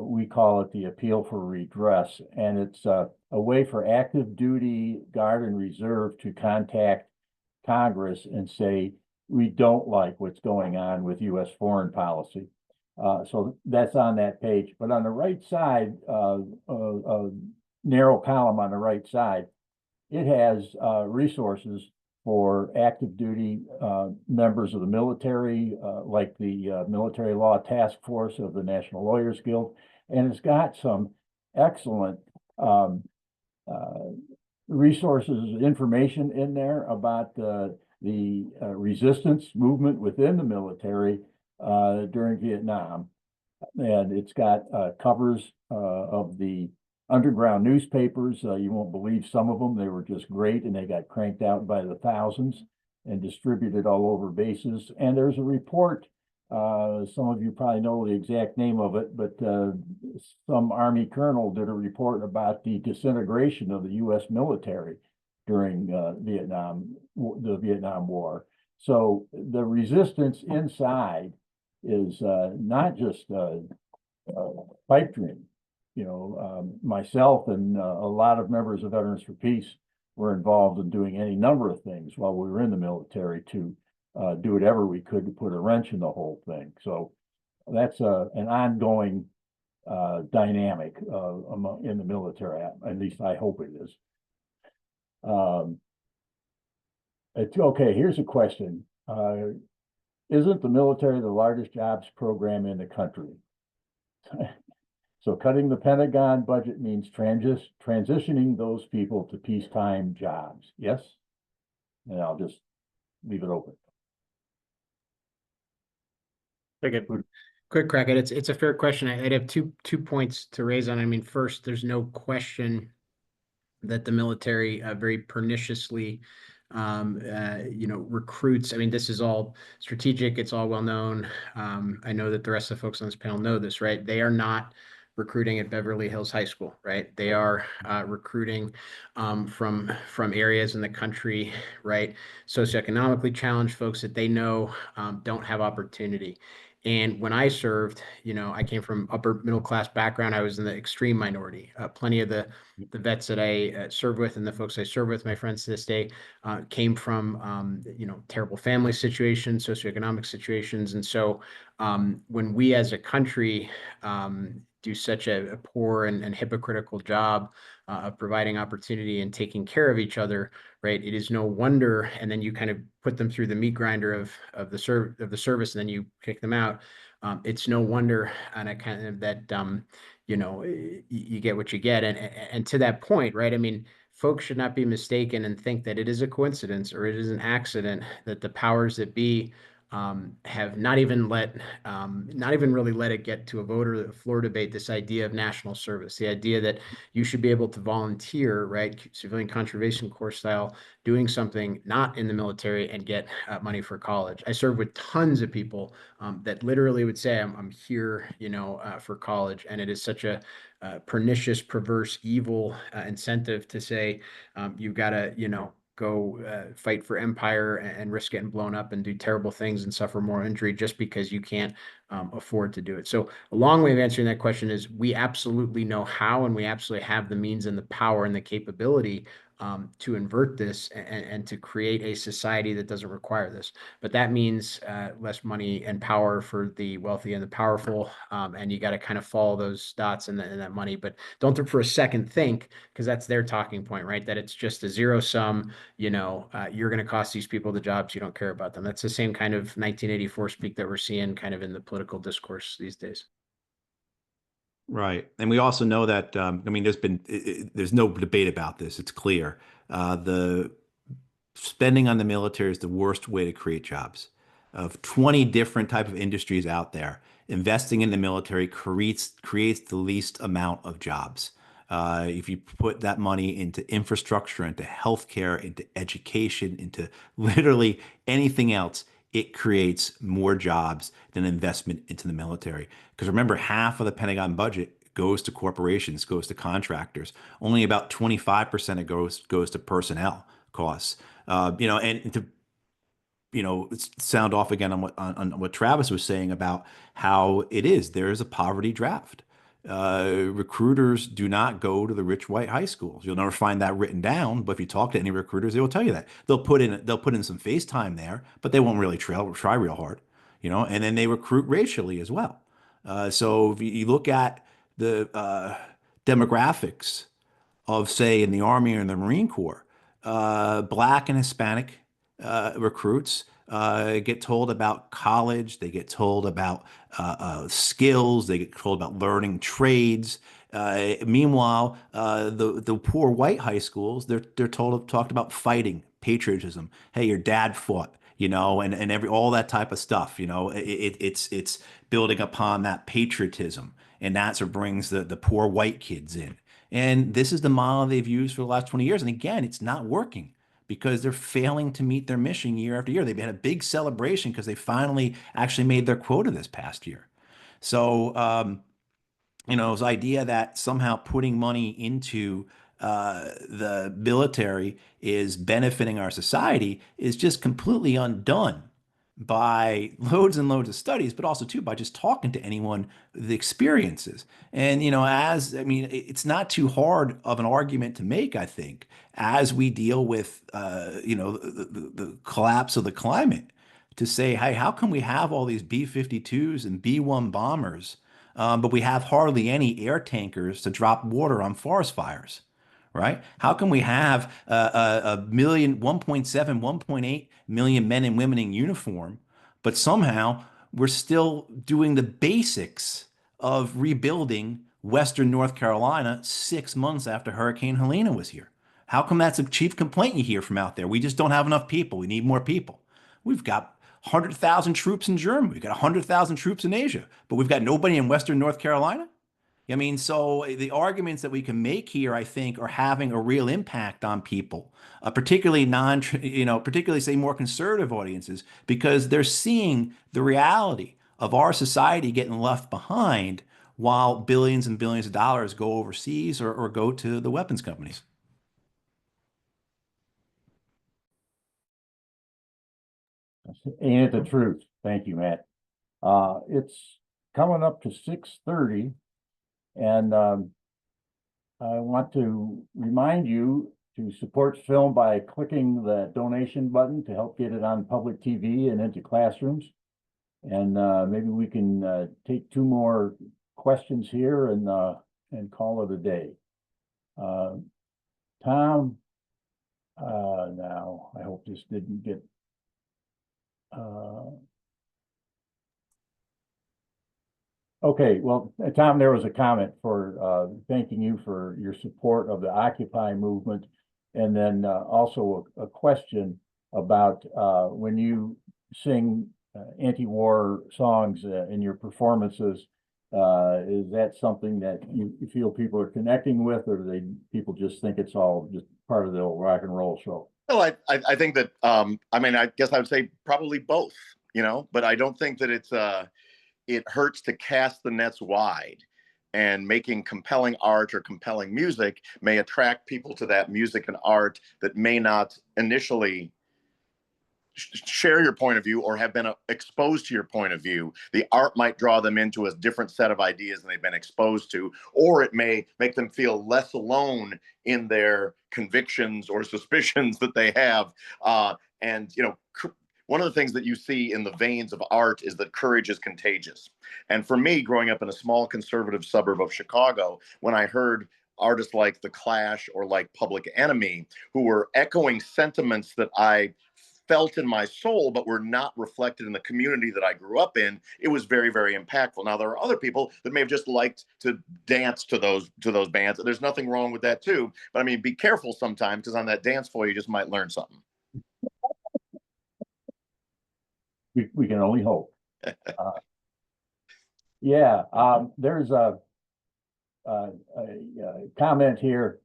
We call it the Appeal for Redress, and it's a way for active duty Guard and Reserve to contact Congress and say, we don't like what's going on with U.S. foreign policy. So that's on that page. But on the right side, narrow column on the right side, it has resources for active duty members of the military, like the Military Law Task Force of the National Lawyers Guild. And it's got some excellent resources, information in there about the resistance movement within the military during Vietnam. And it's got covers of the underground newspapers. You won't believe some of them. They were just great, and they got cranked out by the thousands and distributed all over bases. And there's a report, some of you probably know the exact name of it, but some Army colonel did a report about the disintegration of the U.S. military during the Vietnam War. So the resistance inside is not just a pipe dream. You know, myself and a lot of members of Veterans for Peace were involved in doing any number of things while we were in the military to do whatever we could to put a wrench in the whole thing. So that's an ongoing dynamic in the military. At least I hope it is. Okay, here's a question. Isn't the military the largest jobs program in the country? So cutting the Pentagon budget means transitioning those people to peacetime jobs. Yes? And I'll just leave it open. Take a quick crack at it. It's a fair question. I'd have two points to raise on. I mean, first, there's no question that the military very perniciously recruits. I mean, this is all strategic. It's all well known. I know that the rest of the folks on this panel know this, right? They are not recruiting at Beverly Hills High School, right? They are recruiting from areas in the country, right? Socioeconomically challenged folks that they know don't have opportunity. And when I served, I came from upper middle class background. I was in the extreme minority. Plenty of the vets that I served with and the folks I serve with, my friends to this day, came from, terrible family situations, socioeconomic situations. And so when we as a country do such a poor and hypocritical job of providing opportunity and taking care of each other, right? It is no wonder, and then you kind of put them through the meat grinder of the service, and then you kick them out. It's no wonder, and I kind of that you get what you get, and to that point, right? I mean, folks should not be mistaken and think that it is a coincidence or it is an accident that the powers that be have not even really let it get to a vote or a floor debate, this idea of national service, the idea that you should be able to volunteer, right, civilian conservation corps style, doing something not in the military and get money for college. I served with tons of people that literally would say, I'm here, for college. And it is such a pernicious, perverse, evil incentive to say, you've got to, go fight for empire and risk getting blown up and do terrible things and suffer more injury just because you can't afford to do it. So a long way of answering that question is we absolutely know how, and we absolutely have the means and the power and the capability to invert this and to create a society that doesn't require this. But that means less money and power for the wealthy and the powerful. And you got to kind of follow those dots and that money. But don't for a second think, because that's their talking point, right? That it's just a zero sum, you're going to cost these people the jobs, you don't care about them. That's the same kind of 1984 speak that we're seeing kind of in the political discourse these days. Right. And we also know that, there's no debate about this. It's clear. The spending on the military is the worst way to create jobs. Of 20 different type of industries out there, investing in the military creates the least amount of jobs. If you put that money into infrastructure, into healthcare, into education, into literally anything else, it creates more jobs than investment into the military. Because remember, half of the Pentagon budget goes to corporations, goes to contractors. Only about 25% goes to personnel costs. And to sound off again on what Travis was saying about how there is a poverty draft. recruiters do not go to the rich white high schools. You'll never find that written down, but if you talk to any recruiters, they will tell you that. They'll put in some FaceTime there, but they won't really try real hard, and then they recruit racially as well. So if you look at the demographics of, say, in the Army or in the Marine Corps, Black and Hispanic recruits get told about college, they get told about skills, they get told about learning trades. Meanwhile, the poor white high schools, they're talked about fighting, patriotism. Hey, your dad fought, and all that type of stuff. It's building upon that patriotism, and that's what brings the poor white kids in. And this is the model they've used for the last 20 years. And again, it's not working because they're failing to meet their mission year after year. They've had a big celebration because they finally actually made their quota this past year. So, this idea that somehow putting money into the military is benefiting our society is just completely undone by loads and loads of studies, but also too by just talking to anyone the experiences. And it's not too hard of an argument to make, I think, as we deal with the collapse of the climate, to say, hey, how can we have all these B-52s and B-1 bombers, but we have hardly any air tankers to drop water on forest fires? Right? How can we have a million, 1.7, 1.8 million men and women in uniform, but somehow we're still doing the basics of rebuilding Western North Carolina 6 months after Hurricane Helene was here? How come that's a chief complaint you hear from out there? We just don't have enough people. We need more people. We've got 100,000 troops in Germany. We've got 100,000 troops in Asia, but we've got nobody in Western North Carolina? So the arguments that we can make here, I think, are having a real impact on people, particularly particularly say more conservative audiences, because they're seeing the reality of our society getting left behind while billions and billions of dollars go overseas or go to the weapons companies. Ain't it the truth? Thank you, Matt. It's coming up to 6:30. And I want to remind you to support film by clicking the donation button to help get it on public TV and into classrooms. And maybe we can take 2 more questions here and call it a day. Tom, now I hope this didn't get okay, well, Tom, there was a comment for thanking you for your support of the Occupy movement, and then also a question about when you sing anti-war songs in your performances, is that something that you feel people are connecting with, or do people just think it's all just part of the old rock and roll show? Well, I think that I guess I would say probably both, but I don't think that it hurts to cast the nets wide, and making compelling art or compelling music may attract people to that music and art that may not initially share your point of view or have been exposed to your point of view. The art might draw them into a different set of ideas than they've been exposed to, or it may make them feel less alone in their convictions or suspicions that they have. One of the things that you see in the veins of art is that courage is contagious. And for me, growing up in a small conservative suburb of Chicago, when I heard artists like The Clash or like Public Enemy, who were echoing sentiments that I felt in my soul, but were not reflected in the community that I grew up in, it was very, very impactful. Now, there are other people that may have just liked to dance to those bands. There's nothing wrong with that too. But be careful sometimes, because on that dance floor, you just might learn something. We can only hope. There's a comment here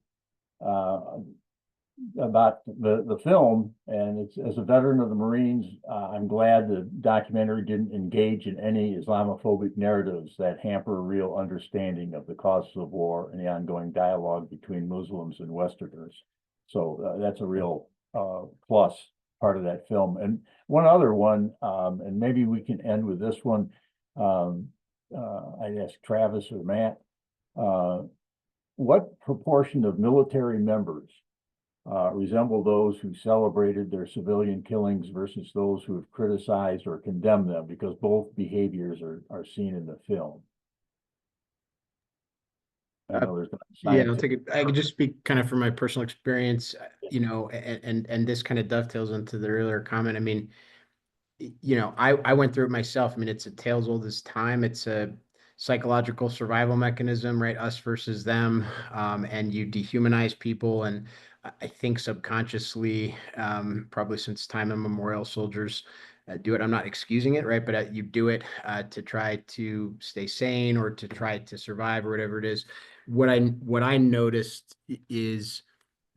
about the film, and it's, as a veteran of the Marines, I'm glad the documentary didn't engage in any Islamophobic narratives that hamper a real understanding of the causes of war and the ongoing dialogue between Muslims and Westerners. So that's a real plus part of that film. And one other one, and maybe we can end with this one. I'd ask Travis or Matt. What proportion of military members resemble those who celebrated their civilian killings versus those who have criticized or condemned them? Because both behaviors are seen in the film. I know there's not Yeah, I'll take scientific. it. I could just speak kind of from my personal experience, you know, and this kind of dovetails into the earlier comment. I mean, you know, I went through it myself. I mean, it's a tale's old as time. It's a psychological survival mechanism, right? Us versus them. And you dehumanize people. And I think subconsciously, probably since time immemorial, soldiers do it. I'm not excusing it, right? But you do it to try to stay sane or to try to survive or whatever it is. What I noticed is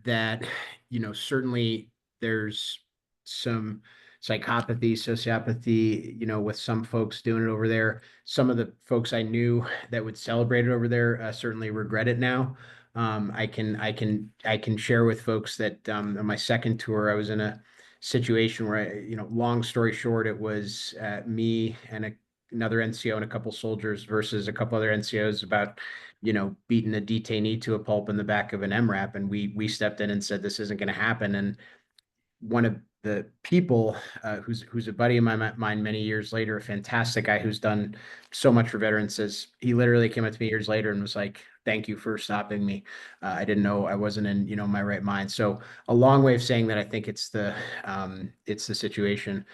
that, you know, certainly there's some psychopathy, sociopathy, you know, with some folks doing it over there. Some of the folks I knew that would celebrate it over there certainly regret it now. I can share with folks that on my second tour, I was in a situation where you know, long story short, it was me and another NCO and a couple soldiers versus a couple other NCOs about, you know, beating a detainee to a pulp in the back of an MRAP. And we stepped in and said, this isn't going to happen. And one of the people who's a buddy of mine many years later, a fantastic guy who's done so much for veterans, says he literally came up to me years later and was like, thank you for stopping me. I didn't know I wasn't in, you know, my right mind. So a long way of saying that I think it's the situation.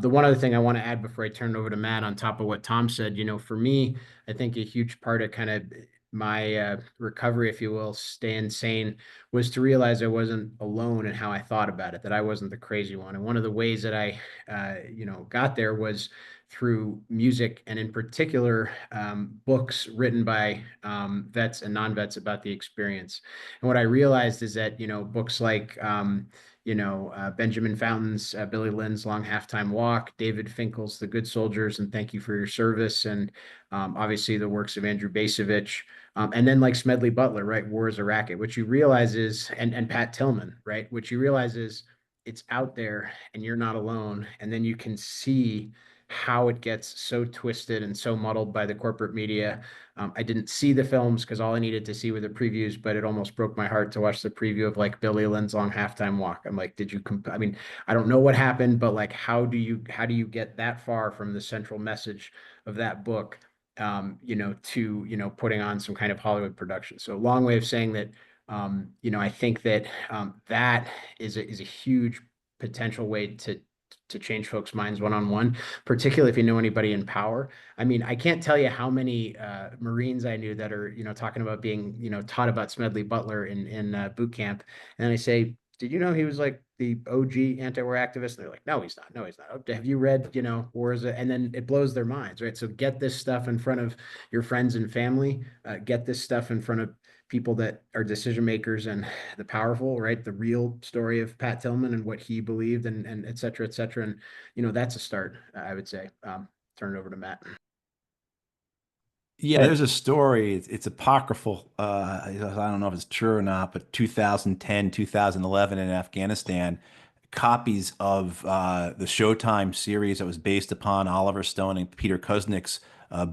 The one other thing I want to add before I turn it over to Matt, on top of what Tom said, you know, for me, I think a huge part of kind of my recovery, if you will, staying sane, was to realize I wasn't alone in how I thought about it, that I wasn't the crazy one. And one of the ways that I, you know, got there was through music, and in particular, books written by vets and non-vets about the experience. And what I realized is that, you know, books like, you know, Benjamin Fountain's Billy Lynn's Long Halftime Walk, David Finkel's The Good Soldiers and Thank You for Your Service, and obviously the works of Andrew Bacevich, and then like Smedley Butler, right? War is a Racket. What you realize is, and Pat Tillman, right? What you realize is it's out there and you're not alone. And then you can see how it gets so twisted and so muddled by the corporate media. I didn't see the films because all I needed to see were the previews, but it almost broke my heart to watch the preview of like Billy Lynn's Long Halftime Walk. I'm like, did you, I mean, I don't know what happened, but like, how do you get that far from the central message of that book, you know, to, you know, putting on some kind of Hollywood production? So a long way of saying that, you know, I think that that is a huge potential way to change folks' minds one-on-one, particularly if you know anybody in power. I mean, I can't tell you how many Marines I knew that are, you know, talking about being, you know, taught about Smedley Butler in boot camp. And I say, did you know he was like the OG anti-war activist? And they're like, no, he's not. No, he's not. Oh, have you read, you know, Wars? And then it blows their minds, right? So get this stuff in front of your friends and family. Get this stuff in front of people that are decision makers and the powerful, right? The real story of Pat Tillman and what he believed, and et cetera, et cetera. And, you know, that's a start, I would say. Turn it over to Matt. Yeah, there's a story. It's apocryphal. I don't know if it's true or not, but 2010, 2011 in Afghanistan, copies of the Showtime series that was based upon Oliver Stone and Peter Kuznick's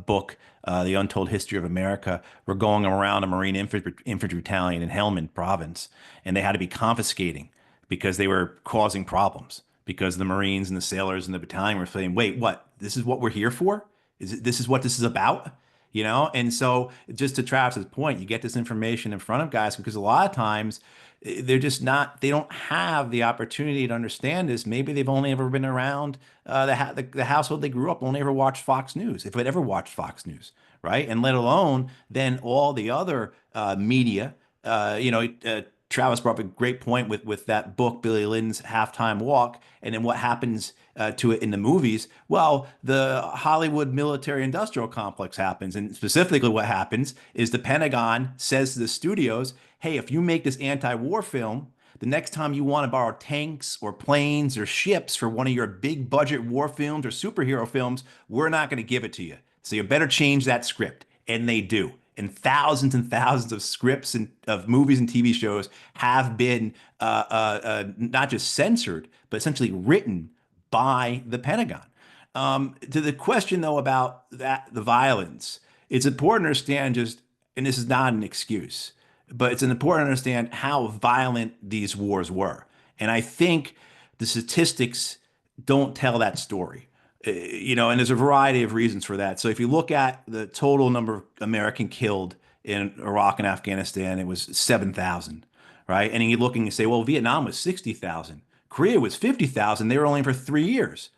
book, The Untold History of America, were going around a Marine infantry battalion in Helmand province, and they had to be confiscating because they were causing problems. Because the Marines and the sailors and the battalion were saying, "Wait, what? This is what we're here for? This is what this is about?" You know? And so, just to Travis's point, you get this information in front of guys because a lot of times they're just not, they don't have the opportunity to understand this. Maybe they've only ever been around the household they grew up, only ever watched Fox News, if it ever watched Fox News, right? And let alone then all the other media. You know, Travis brought up a great point with that book, Billy Lynn's Halftime Walk, and then what happens to it in the movies. Well, the Hollywood military industrial complex happens, and specifically what happens is the Pentagon says to the studios, "Hey, if you make this anti-war film, the next time you want to borrow tanks or planes or ships for one of your big budget war films or superhero films, we're not going to give it to you. So you better change that script." And they do. And thousands of scripts and of movies and TV shows have been not just censored, but essentially written by the Pentagon. To the question though about that, the violence, it's important to understand just and this is not an excuse, but it's important to understand how violent these wars were. And I think the statistics don't tell that story. And there's a variety of reasons for that. So if you look at the total number of American killed in Iraq and Afghanistan, it was 7,000, right? And you're looking and say, well, Vietnam was 60,000. Korea was 50,000. They were only for 3 years.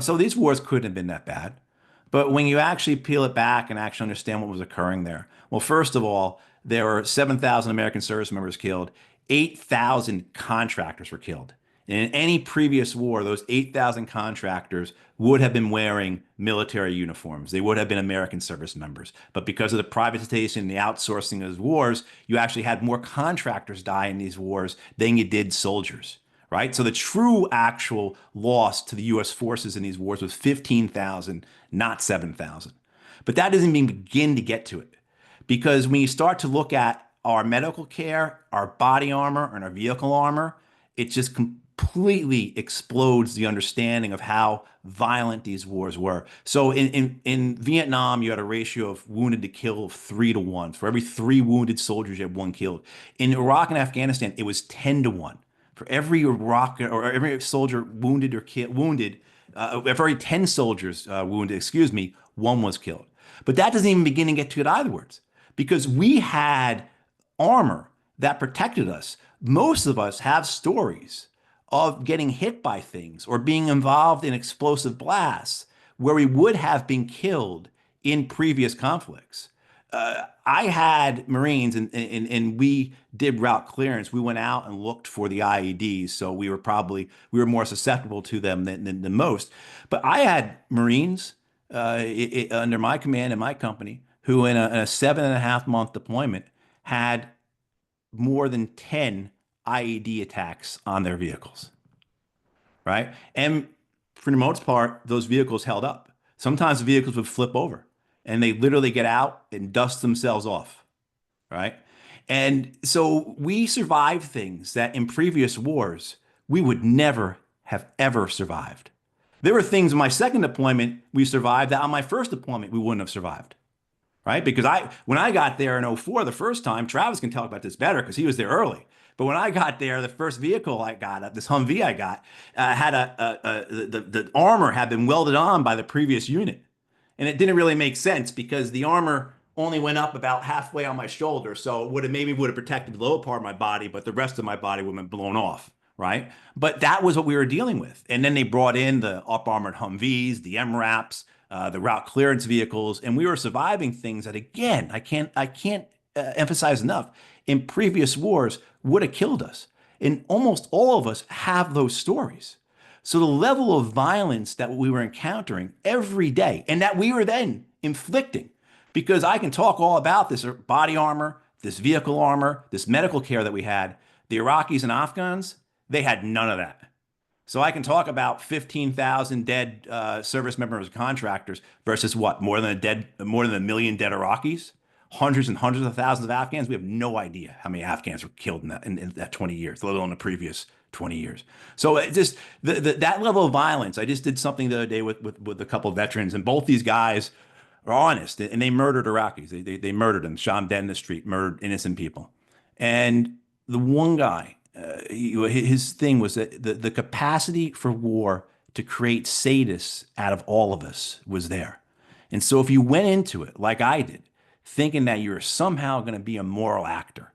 So these wars couldn't have been that bad. But when you actually peel it back and actually understand what was occurring there, well, first of all, there were 7,000 American service members killed. 8,000 contractors were killed. And in any previous war, those 8,000 contractors would have been wearing military uniforms. They would have been American service members. But because of the privatization and the outsourcing of those wars, you actually had more contractors die in these wars than you did soldiers, right? So the true actual loss to the U.S. forces in these wars was 15,000, not 7,000. But that doesn't even begin to get to it. Because when you start to look at our medical care, our body armor, and our vehicle armor, it just completely explodes the understanding of how violent these wars were. So in Vietnam, you had a ratio of wounded to kill of 3-to-1. For every 3 wounded soldiers, you had 1 killed. In Iraq and Afghanistan, it was 10-to-1. For every Iraq or every soldier wounded or wounded, for every 10 soldiers wounded, 1 was killed. But that doesn't even begin to get to it eitherwards, because we had armor that protected us. Most of us have stories of getting hit by things or being involved in explosive blasts where we would have been killed in previous conflicts. I had Marines and we did route clearance. We went out and looked for the IEDs. So we were more susceptible to them than most. But I had Marines under my command in my company who in a 7.5-month deployment had more than 10 IED attacks on their vehicles, right? And for the most part, those vehicles held up. Sometimes the vehicles would flip over and they literally get out and dust themselves off, right? And so we survived things that in previous wars, we would never have ever survived. There were things in my second deployment we survived that on my first deployment we wouldn't have survived. Right? Because when I got there in 2004, the first time, Travis can talk about this better because he was there early. But when I got there, the first vehicle I got, this Humvee I got, had the armor had been welded on by the previous unit. And it didn't really make sense because the armor only went up about halfway on my shoulder. So it maybe would have protected the lower part of my body, but the rest of my body would have been blown off. Right? But that was what we were dealing with. And then they brought in the up-armored Humvees, the MRAPs, the route clearance vehicles, and we were surviving things that, again, I can't emphasize enough, in previous wars would have killed us. And almost all of us have those stories. So the level of violence that we were encountering every day and that we were then inflicting, because I can talk all about this body armor, this vehicle armor, this medical care that we had, the Iraqis and Afghans, they had none of that. So I can talk about 15,000 dead service members and contractors versus what? More than a million dead Iraqis, hundreds and hundreds of thousands of Afghans. We have no idea how many Afghans were killed in that 20 years, let alone the previous 20 years. So it just that level of violence. I just did something the other day with a couple of veterans, and both these guys are honest, and they murdered Iraqis. They murdered them, shot them dead in the street, murdered innocent people. And the one guy, his thing was that the capacity for war to create sadists out of all of us was there. And so if you went into it like I did, thinking that you're somehow going to be a moral actor,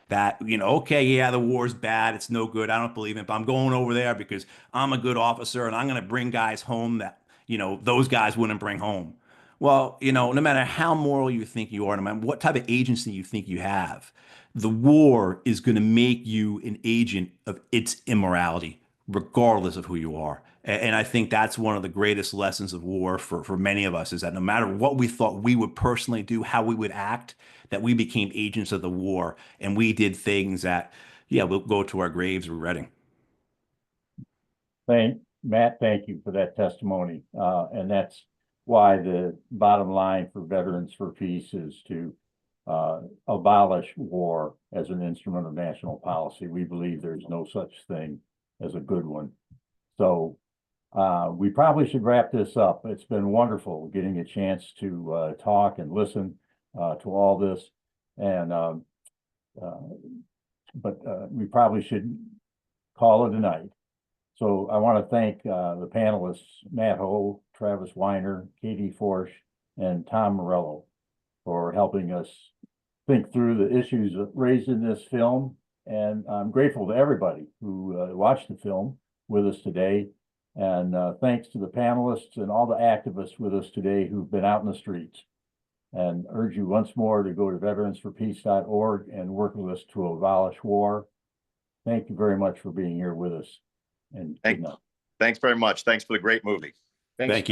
that, okay, yeah, the war's bad, it's no good, I don't believe it, but I'm going over there because I'm a good officer and I'm going to bring guys home that, those guys wouldn't bring home. Well, no matter how moral you think you are, no matter what type of agency you think you have, the war is going to make you an agent of its immorality, regardless of who you are. And I think that's one of the greatest lessons of war for many of us, is that no matter what we thought we would personally do, how we would act, that we became agents of the war. And we did things that, yeah, we'll go to our graves regretting. Matt, thank you for that testimony. And that's why the bottom line for Veterans for Peace is to abolish war as an instrument of national policy. We believe there's no such thing as a good one. So we probably should wrap this up. It's been wonderful getting a chance to talk and listen to all this. And, we probably should call it a night. So I want to thank the panelists, Matt Ho, Travis Weiner, Katie Forsch, and Tom Morello for helping us think through the issues raised in this film. And I'm grateful to everybody who watched the film with us today. And thanks to the panelists and all the activists with us today who've been out in the streets. And urge you once more to go to veteransforpeace.org and work with us to abolish war. Thank you very much for being here with us. And good night. Thanks very much. Thanks for the great movie. Thank you.